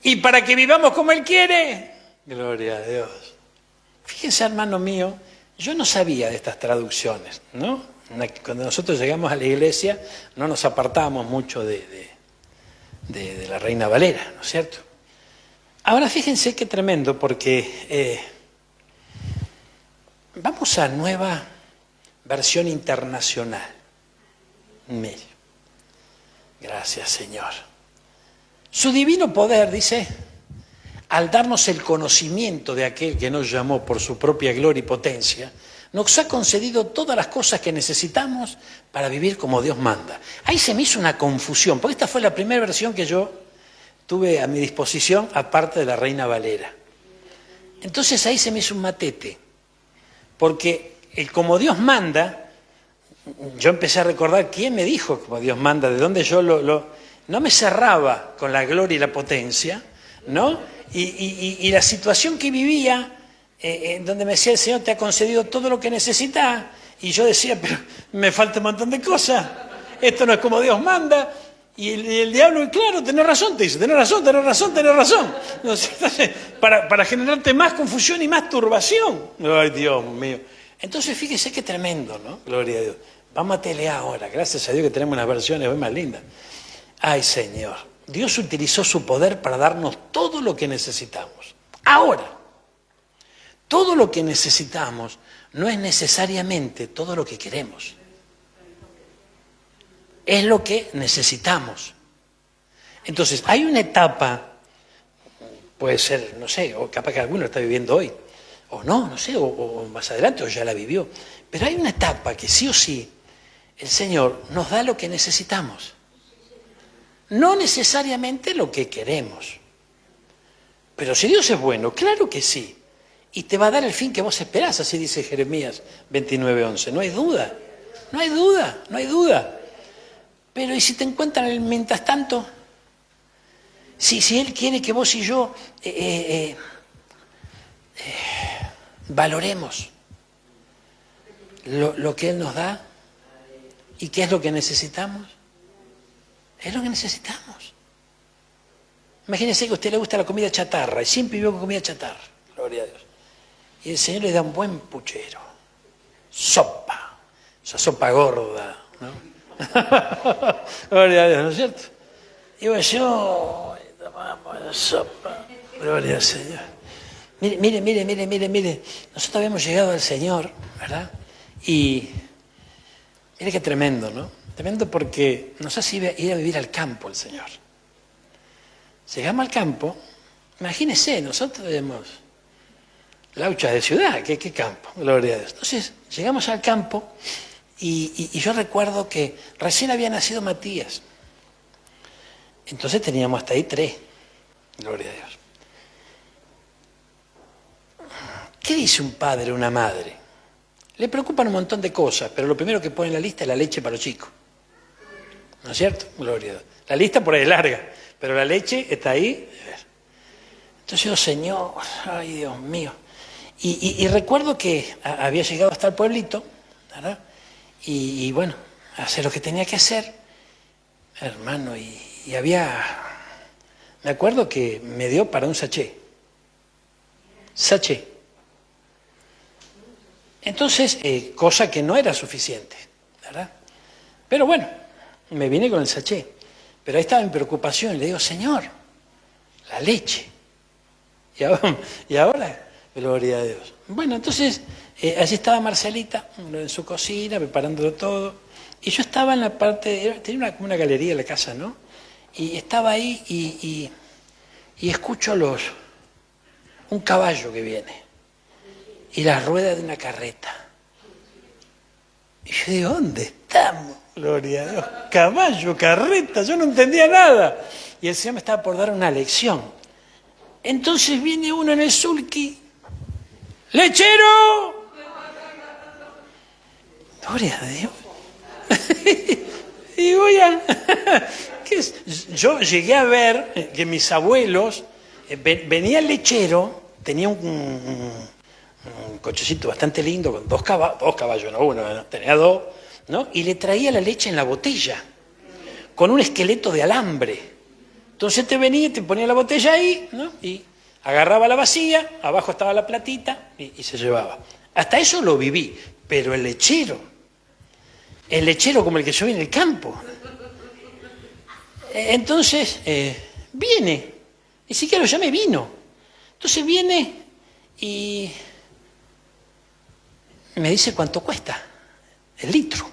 A: Y para que vivamos como Él quiere. Gloria a Dios. Fíjense, hermano mío, yo no sabía de estas traducciones, ¿no? Cuando nosotros llegamos a la iglesia no nos apartábamos mucho de la Reina Valera, ¿no es cierto? Ahora fíjense qué tremendo, porque vamos a nueva versión internacional. Mire. Gracias, Señor. Su divino poder, dice, al darnos el conocimiento de aquel que nos llamó por su propia gloria y potencia, nos ha concedido todas las cosas que necesitamos para vivir como Dios manda. Ahí se me hizo una confusión, porque esta fue la primera versión que yo tuve a mi disposición, aparte de la Reina Valera. Entonces ahí se me hizo un matete, porque el como Dios manda, yo empecé a recordar quién me dijo como Dios manda, de dónde yo no me cerraba con la gloria y la potencia, ¿no? Y la situación que vivía, en donde me decía el Señor te ha concedido todo lo que necesitas, y yo decía, pero me falta un montón de cosas, esto no es como Dios manda, y el diablo, claro, tenés razón, te dice, tenés razón. Entonces, para generarte más confusión y más turbación. Ay, Dios mío. Entonces, fíjese qué tremendo, ¿no? Gloria a Dios. Vamos a telear ahora, gracias a Dios que tenemos unas versiones hoy más lindas. Ay, Señor, Dios utilizó su poder para darnos todo lo que necesitamos. Ahora, todo lo que necesitamos no es necesariamente todo lo que queremos. Es lo que necesitamos. Entonces, hay una etapa, puede ser, no sé, o capaz que alguno está viviendo hoy, o no sé, o más adelante, o ya la vivió. Pero hay una etapa que sí o sí, el Señor nos da lo que necesitamos. No necesariamente lo que queremos. Pero si Dios es bueno, claro que sí. Y te va a dar el fin que vos esperás, así dice Jeremías 29:11. No hay duda, no hay duda, no hay duda. Pero ¿y si te encuentran el mientras tanto? Si Él quiere que vos y yo valoremos lo que Él nos da y qué es lo que necesitamos. Es lo que necesitamos. Imagínense que a usted le gusta la comida chatarra y siempre vive con comida chatarra. Gloria a Dios. Y el Señor le da un buen puchero. Sopa. Esa sopa gorda, ¿no? Gloria a Dios, ¿no es cierto? Y yo, tomamos la sopa. Gloria al Señor. Mire. Nosotros habíamos llegado al Señor, ¿verdad? Y mire qué tremendo, ¿no? Tremendo porque nos hace ir a vivir al campo el Señor. Llegamos al campo, imagínense, nosotros tenemos lauchas de ciudad, ¿qué campo? Gloria a Dios. Entonces, llegamos al campo y yo recuerdo que recién había nacido Matías. Entonces teníamos hasta ahí 3. Gloria a Dios. ¿Qué dice un padre o una madre? Le preocupan un montón de cosas, pero lo primero que pone en la lista es la leche para los chicos. ¿No es cierto? Gloria a Dios. La lista por ahí es larga, pero la leche está ahí. Entonces yo, Señor, ay Dios mío. Y recuerdo que había llegado hasta el pueblito, ¿verdad? Y bueno, hacer lo que tenía que hacer, hermano, y había... Me acuerdo que me dio para un sachet. Entonces, cosa que no era suficiente, ¿verdad? Pero bueno, me vine con el sachet. Pero ahí estaba mi preocupación. Le digo, Señor, la leche. Y ahora, gloria a Dios. Bueno, entonces, allí estaba Marcelita en su cocina, preparándolo todo. Y yo estaba en la parte, tenía como una galería en la casa, ¿no? Y estaba ahí y escucho un caballo que viene. Y la rueda de una carreta. Y yo digo, ¿dónde estamos? Gloria a Dios. Caballo, carreta, yo no entendía nada. Y el Señor me estaba por dar una lección. Entonces viene uno en el sulky. ¡Lechero! Gloria a Dios. Y voy a... Yo llegué a ver que mis abuelos, venía el lechero, tenía un cochecito bastante lindo, con dos caballos, no uno, ¿no? Tenía dos, ¿no? Y le traía la leche en la botella, con un esqueleto de alambre. Entonces te venía y te ponía la botella ahí, ¿no? Y agarraba la vacía, abajo estaba la platita y se llevaba. Hasta eso lo viví, pero el lechero como el que yo vi en el campo. Entonces, viene, ni siquiera lo llamé, vino. Entonces viene y me dice cuánto cuesta el litro.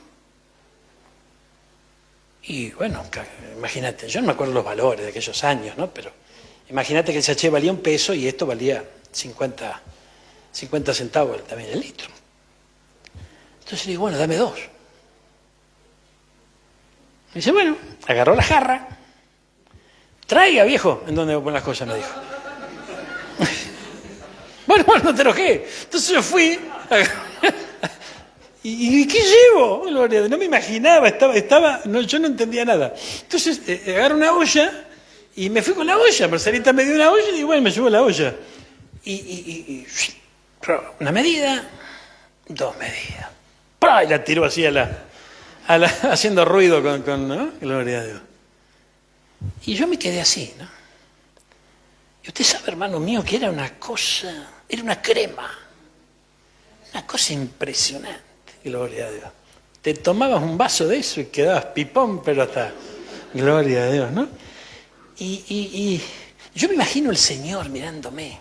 A: Y bueno, imagínate, yo no me acuerdo los valores de aquellos años, ¿no? Pero imagínate que el sachet valía $1 y esto valía 50 centavos también el litro. Entonces le digo, bueno, dame 2. Me dice, bueno, agarró la jarra. Traiga, viejo, en donde voy a poner las cosas, me dijo. Bueno, no te enojé. Entonces yo fui. ¿Y qué llevo? Gloria, no me imaginaba, yo no entendía nada. Entonces agarro una olla y me fui con la olla. Marcelita me dio una olla y digo, bueno, me llevo la olla. Y una medida, 2 medidas. Y la tiró así haciendo ruido ¿no? Gloria a Dios. Y yo me quedé así, ¿no? Y usted sabe, hermano mío, que era una crema. Una cosa impresionante, gloria a Dios. Te tomabas un vaso de eso y quedabas pipón, pero hasta, gloria a Dios, ¿no? Y yo me imagino el Señor mirándome.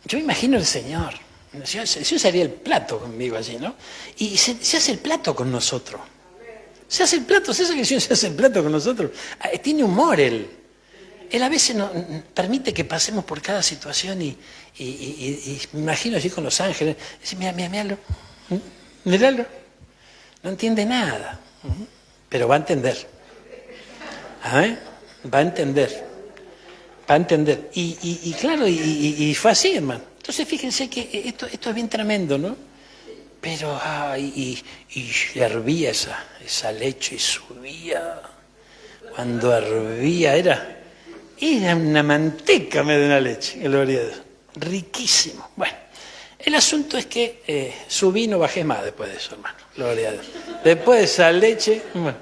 A: Yo me imagino el Señor. El Señor se haría el plato conmigo allí, ¿no? Y se hace el plato con nosotros. Se hace el plato, ¿sabes que el Señor se hace el plato con nosotros? Tiene humor Él. Él a veces permite que pasemos por cada situación y me imagino allí con los ángeles. Dice, míralo, míralo. No entiende nada, pero va a entender. Va a entender. Va a entender. Y claro, y fue así, hermano. Entonces fíjense que esto es bien tremendo, ¿no? Pero, y hervía esa leche y subía. Cuando hervía era una manteca en vez de una leche, gloria a Dios. Riquísimo. Bueno, el asunto es que subí, no bajé más después de eso, hermano. Gloria a Dios. Después de esa leche, bueno.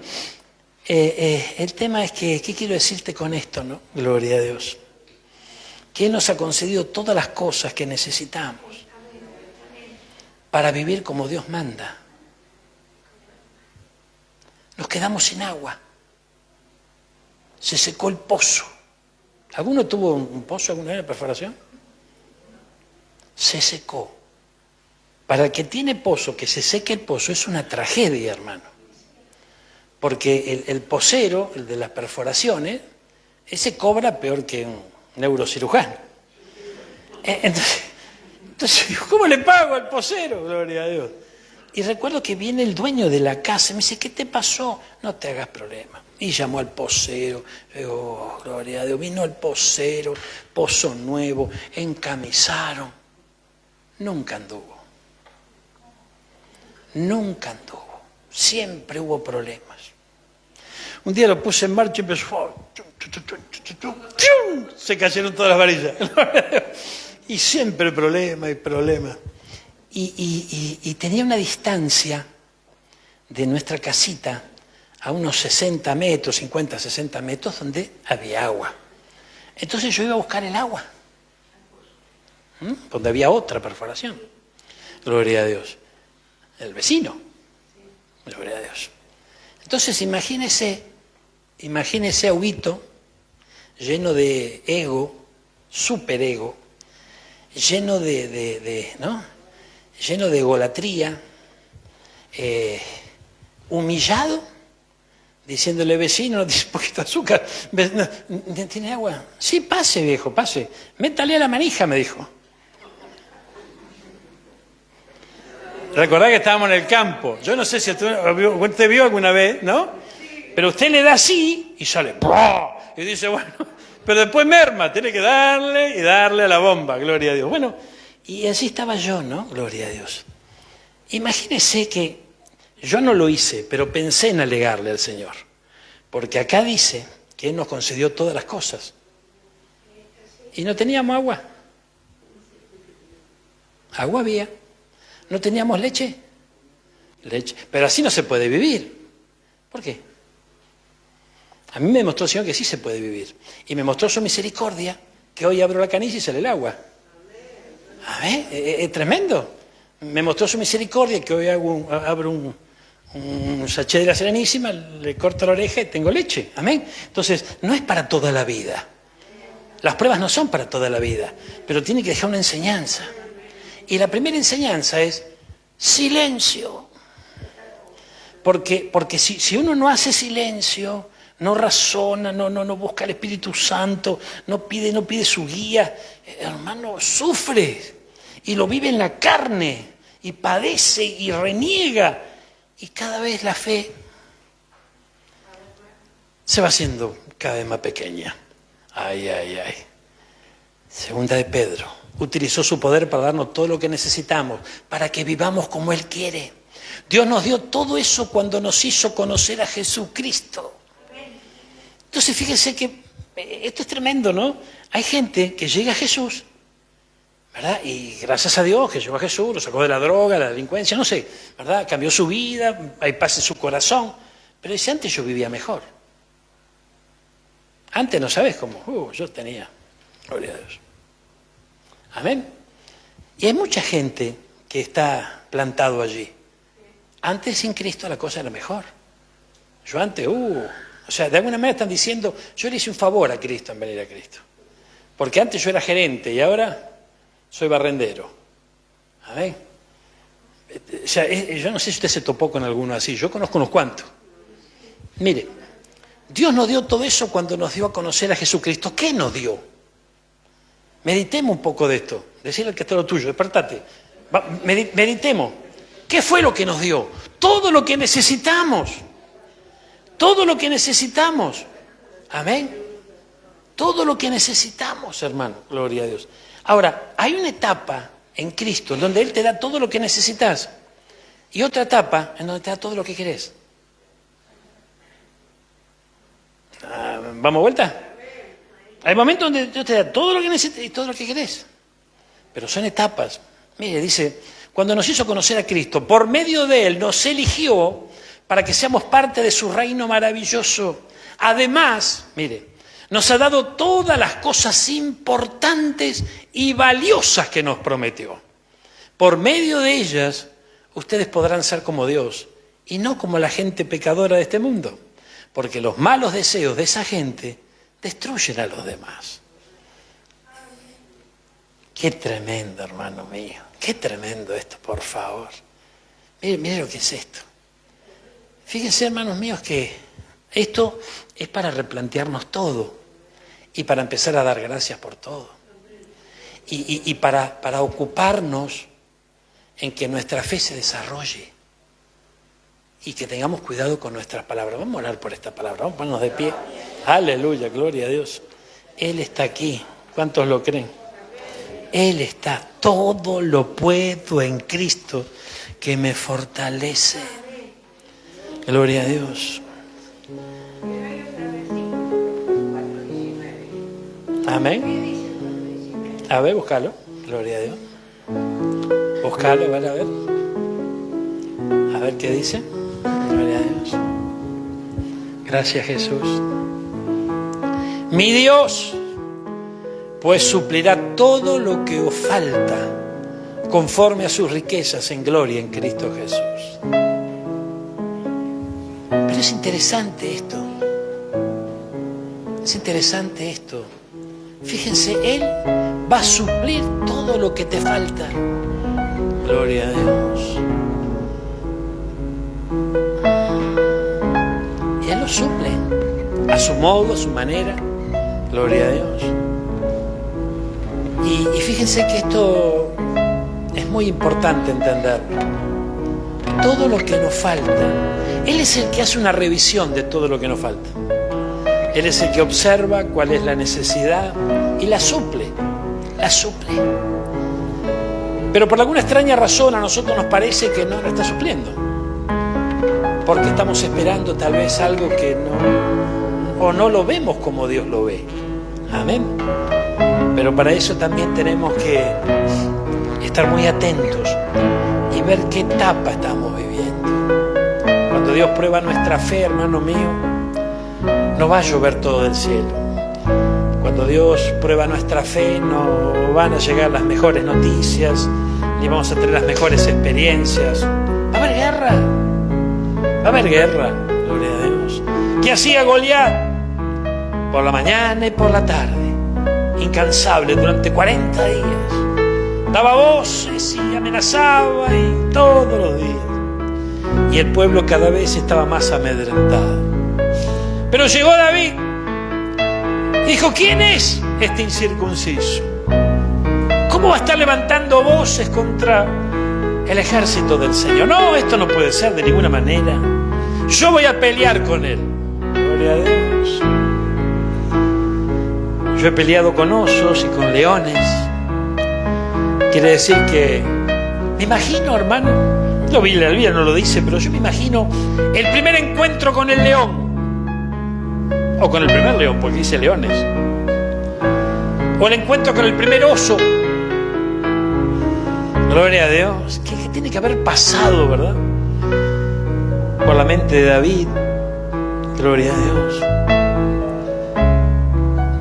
A: El tema es que, ¿qué quiero decirte con esto, no? Gloria a Dios. Que Él nos ha concedido todas las cosas que necesitamos para vivir como Dios manda. Nos quedamos sin agua. Se secó el pozo. ¿Alguno tuvo un pozo alguna vez de perforación? Se secó. Para el que tiene pozo, que se seque el pozo, es una tragedia, hermano. Porque el pocero, el de las perforaciones, ese cobra peor que un neurocirujano. Entonces, ¿cómo le pago al pocero? Gloria a Dios. Y recuerdo que viene el dueño de la casa y me dice, ¿qué te pasó? No te hagas problema. Y llamó al pocero. Oh, gloria a Dios. Vino el pocero, pozo nuevo, encamisaron. Nunca anduvo. Nunca anduvo. Siempre hubo problemas. Un día lo puse en marcha y empezó. Se cayeron todas las varillas. Y siempre problema y problema. Y tenía una distancia de nuestra casita a unos 60 metros, 50, 60 metros, donde había agua. Entonces yo iba a buscar el agua, donde había otra perforación. Gloria a Dios. El vecino. Gloria a Dios. Entonces imagínese a Huguito lleno de ego, superego, lleno ¿no? Lleno de egolatría, humillado, diciéndole, vecino, no tiene un poquito de azúcar, ¿tiene agua? Sí, pase, viejo, pase. Métale a la manija, me dijo. Recordá que estábamos en el campo. Yo no sé si usted vio alguna vez, ¿no? Pero usted le da así y sale. Y dice, bueno, pero después merma, tiene que darle y darle a la bomba, gloria a Dios. Bueno, y así estaba yo, ¿no? Gloria a Dios. Imagínese que Yo no lo hice, pero pensé en alegarle al Señor. Porque acá dice que Él nos concedió todas las cosas. Y no teníamos agua. Agua había. ¿No teníamos leche? Leche. Pero así no se puede vivir. ¿Por qué? A mí me demostró el Señor que sí se puede vivir. Y me mostró su misericordia, que hoy abro la canilla y sale el agua. A ver, es tremendo. Me mostró su misericordia, que hoy abro un sachet de la Serenísima, le corto la oreja y tengo leche. Amén. Entonces, no es para toda la vida. Las pruebas no son para toda la vida, pero tiene que dejar una enseñanza. Y la primera enseñanza es silencio. Porque si uno no hace silencio, no razona, no busca al Espíritu Santo, no pide su guía, hermano, sufre y lo vive en la carne y padece y reniega, y cada vez la fe se va haciendo cada vez más pequeña. Ay. Segunda de Pedro, utilizó su poder para darnos todo lo que necesitamos, para que vivamos como Él quiere. Dios nos dio todo eso cuando nos hizo conocer a Jesucristo. Entonces fíjense que esto es tremendo, ¿no? Hay gente que llega a Jesús, ¿verdad? Y gracias a Dios que llegó a Jesús, lo sacó de la droga, la delincuencia, no sé, ¿verdad? Cambió su vida, hay paz en su corazón. Pero dice, antes yo vivía mejor. Antes no sabes cómo, yo tenía, gloria a Dios. Amén. Y hay mucha gente que está plantado allí. Antes sin Cristo la cosa era mejor. Yo antes, o sea, de alguna manera están diciendo, yo le hice un favor a Cristo en venir a Cristo. Porque antes yo era gerente y ahora soy barrendero. Amén. O sea, yo no sé si usted se topó con alguno así, yo conozco unos cuantos. Mire, Dios nos dio todo eso cuando nos dio a conocer a Jesucristo. ¿Qué nos dio? Meditemos un poco de esto. Decirle al que está lo tuyo, despertate. Meditemos. ¿Qué fue lo que nos dio? Todo lo que necesitamos. Todo lo que necesitamos. Amén. Todo lo que necesitamos, hermano. Gloria a Dios. Ahora, hay una etapa en Cristo en donde Él te da todo lo que necesitas. Y otra etapa en donde te da todo lo que querés. ¿Vamos a vuelta? Hay momentos donde Dios te da todo lo que necesitas y todo lo que querés. Pero son etapas. Mire, dice, cuando nos hizo conocer a Cristo, por medio de Él nos eligió para que seamos parte de su reino maravilloso. Además, mire, nos ha dado todas las cosas importantes y valiosas que nos prometió. Por medio de ellas, ustedes podrán ser como Dios y no como la gente pecadora de este mundo. Porque los malos deseos de esa gente destruyen a los demás. Qué tremendo, hermano mío. Qué tremendo esto, por favor. Mire lo que es esto. Fíjense, hermanos míos, que esto es para replantearnos todo y para empezar a dar gracias por todo. Y para ocuparnos en que nuestra fe se desarrolle y que tengamos cuidado con nuestras palabras. Vamos a orar por esta palabra, vamos a ponernos de pie. Aleluya, gloria a Dios. Él está aquí. ¿Cuántos lo creen? Él está. Todo lo puedo en Cristo que me fortalece. Gloria a Dios. Amén. A ver, búscalo. Gloria a Dios. Búscalo, a ver. A ver qué dice. Gloria a Dios. Gracias, Jesús. Mi Dios, pues suplirá todo lo que os falta conforme a sus riquezas en gloria en Cristo Jesús. Pero es interesante esto. Es interesante esto. Fíjense, Él va a suplir todo lo que te falta. Gloria a Dios. Y Él lo suple a su modo, a su manera. Gloria a Dios. Y fíjense que esto es muy importante entender. Todo lo que nos falta, Él es el que hace una revisión de todo lo que nos falta. Él es el que observa cuál es la necesidad y la suple. La suple. Pero por alguna extraña razón a nosotros nos parece que no la está supliendo. porque estamos esperando tal vez algo que no lo vemos como Dios lo ve. Amén. Pero para eso también tenemos que estar muy atentos y ver qué etapa estamos viviendo. Cuando Dios prueba nuestra fe, hermano mío, no va a llover todo del cielo. Cuando Dios prueba nuestra fe, no van a llegar las mejores noticias, ni vamos a tener las mejores experiencias. Va a haber guerra. Va a haber guerra, gloria a Dios. ¿Qué hacía Goliat? Por la mañana y por la tarde, incansable durante 40 días. Daba voces y amenazaba y todos los días. Y el pueblo cada vez estaba más amedrentado. Pero llegó David. Dijo, ¿quién es este incircunciso? ¿Cómo va a estar levantando voces contra el ejército del Señor? No, esto no puede ser de ninguna manera. Yo voy a pelear con él. Gloria a Dios. Yo he peleado con osos y con leones. Quiere decir que me imagino, hermano, la Biblia no lo dice, pero yo me imagino el primer encuentro con el león. O con el primer león, porque dice leones. O el encuentro con el primer oso. Gloria a Dios. ¿Qué tiene que haber pasado, verdad? Por la mente de David. Gloria a Dios.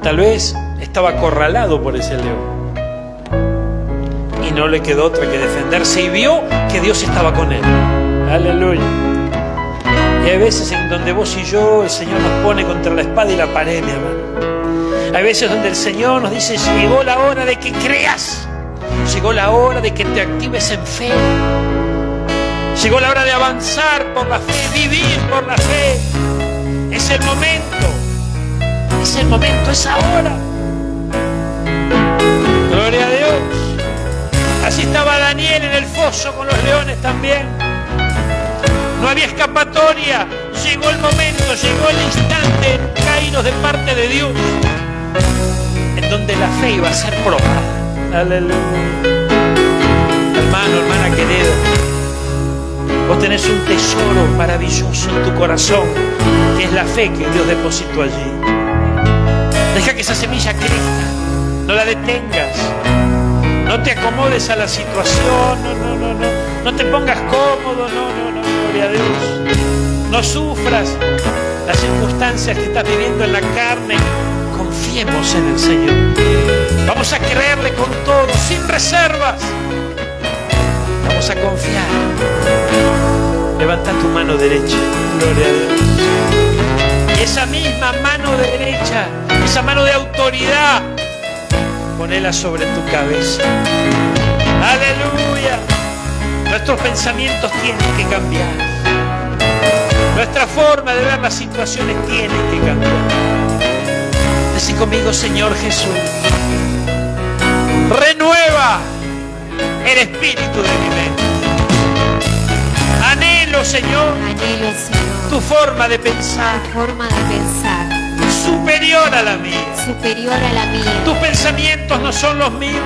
A: Tal vez estaba acorralado por ese león. Y no le quedó otra que defenderse. Y vio que Dios estaba con él. Aleluya. Y hay veces en donde vos y yo, el Señor nos pone contra la espada y la pared, mi hermano. Hay veces donde el Señor nos dice, llegó la hora de que creas. Llegó la hora de que te actives en fe. Llegó la hora de avanzar por la fe, vivir por la fe. Es el momento. Es el momento, es ahora. Gloria a Dios. Así estaba Daniel en el foso con los leones también. No había escapatoria. Llegó el momento, llegó el instante en Kairos de parte de Dios, en donde la fe iba a ser probada. Aleluya. Hermano, hermana querida, vos tenés un tesoro maravilloso en tu corazón, que es la fe que Dios depositó allí. Deja que esa semilla crezca, no la detengas. No te acomodes a la situación, no te pongas cómodo, gloria a Dios. No sufras las circunstancias que estás viviendo en la carne. Confiemos en el Señor. Vamos a creerle con todo, sin reservas. Vamos a confiar. Levanta tu mano derecha, gloria a Dios. Y esa misma mano derecha, esa mano de autoridad, ponela sobre tu cabeza. Aleluya. Nuestros pensamientos tienen que cambiar. Nuestra forma de ver las situaciones tiene que cambiar. Decí conmigo, Señor Jesús, renueva el espíritu de mi mente. Anhelo, Señor, tu forma de pensar. Superior a la mía. Tus pensamientos no son los míos.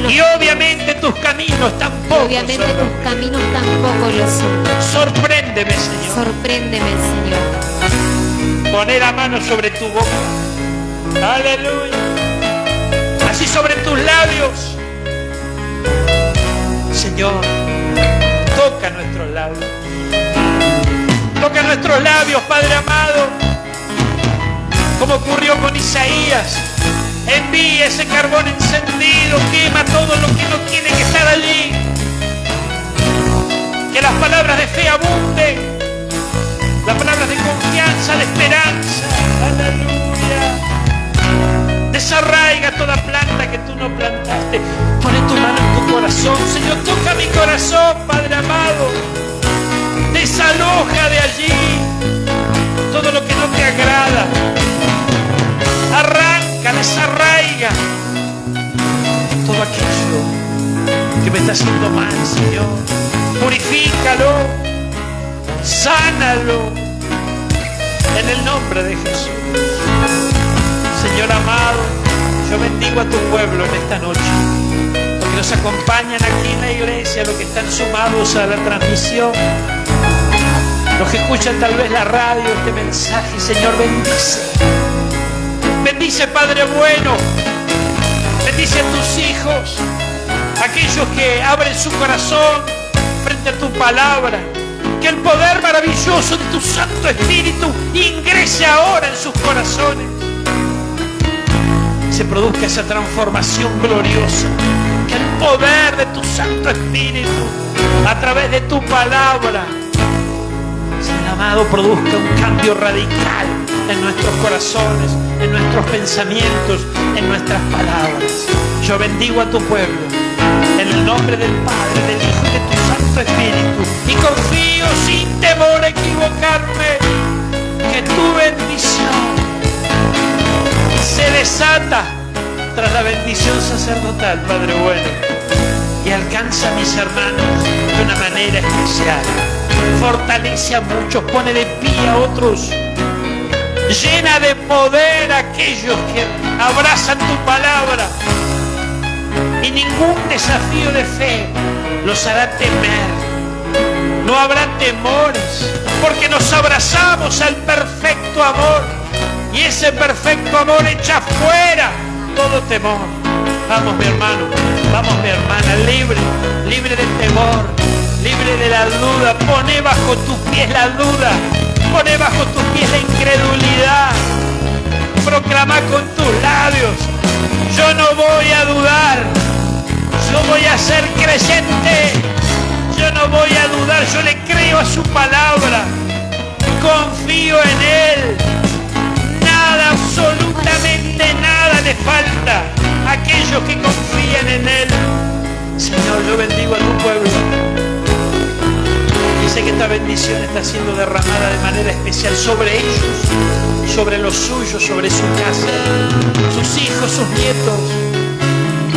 A: Y obviamente tus caminos tampoco
B: lo son.
A: Sorpréndeme, Señor. Poner la mano sobre tu boca. Aleluya. Así sobre tus labios. Señor, toca nuestros labios. Toca nuestros labios, Padre amado. Como ocurrió con Isaías. Envía ese carbón encendido, quema todo lo que no tiene que estar allí. Que las palabras de fe abunden, las palabras de confianza, de esperanza. Aleluya. Desarraiga toda planta que tú no plantaste. Pone tu mano en tu corazón, Señor. Toca mi corazón, Padre amado. Desaloja de allí todo lo que no te agrada. Arranca, desarraiga todo aquello que me está haciendo mal, Señor. Purifícalo, sánalo en el nombre de Jesús. Señor amado, yo bendigo a tu pueblo en esta noche, porque nos acompañan aquí en la iglesia, los que están sumados a la transmisión. Los que escuchan tal vez la radio, este mensaje, Señor, bendice. Bendice, Padre bueno. Bendice a tus hijos, aquellos que abren su corazón frente a tu palabra. Que el poder maravilloso de tu Santo Espíritu ingrese ahora en sus corazones. Se produzca esa transformación gloriosa. Que el poder de tu Santo Espíritu, a través de tu palabra, Señor amado, produzca un cambio radical en nuestros corazones, en nuestros pensamientos, en nuestras palabras. Yo bendigo a tu pueblo en el nombre del Padre, del Hijo y de tu Santo Espíritu, y confío sin temor a equivocarme que tu bendición se desata tras la bendición sacerdotal, Padre bueno, y alcanza a mis hermanos de una manera especial. Fortalece a muchos, pone de pie a otros, llena de poder a aquellos que abrazan tu palabra, y ningún desafío de fe los hará temer. No habrá temores, porque nos abrazamos al perfecto amor, y ese perfecto amor echa fuera todo temor. Vamos, mi hermano, vamos, mi hermana, libre de temor, libre de la duda. Pone bajo tus pies la duda, pone bajo tus pies la incredulidad. Proclama con tus labios: yo no voy a dudar, yo voy a ser creyente, yo no voy a dudar, yo le creo a su palabra, confío en Él. Nada, absolutamente nada le falta a aquellos que confían en Él. Señor, yo bendigo a tu pueblo. Dice que esta bendición está siendo derramada de manera especial sobre ellos, sobre los suyos, sobre su casa, sus hijos, sus nietos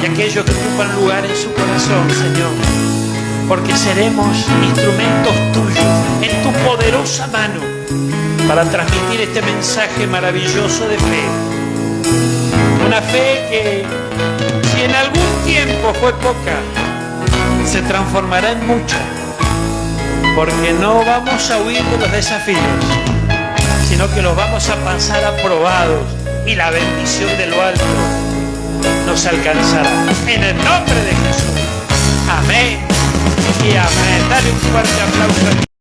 A: y aquellos que ocupan lugar en su corazón, Señor. Porque seremos instrumentos tuyos en tu poderosa mano para transmitir este mensaje maravilloso de fe. Una fe que, si en algún tiempo fue poca, se transformará en mucha. Porque no vamos a huir de los desafíos, sino que los vamos a pasar aprobados, y la bendición de lo alto nos alcanzará. En el nombre de Jesús. Amén y amén. Dale un fuerte aplauso.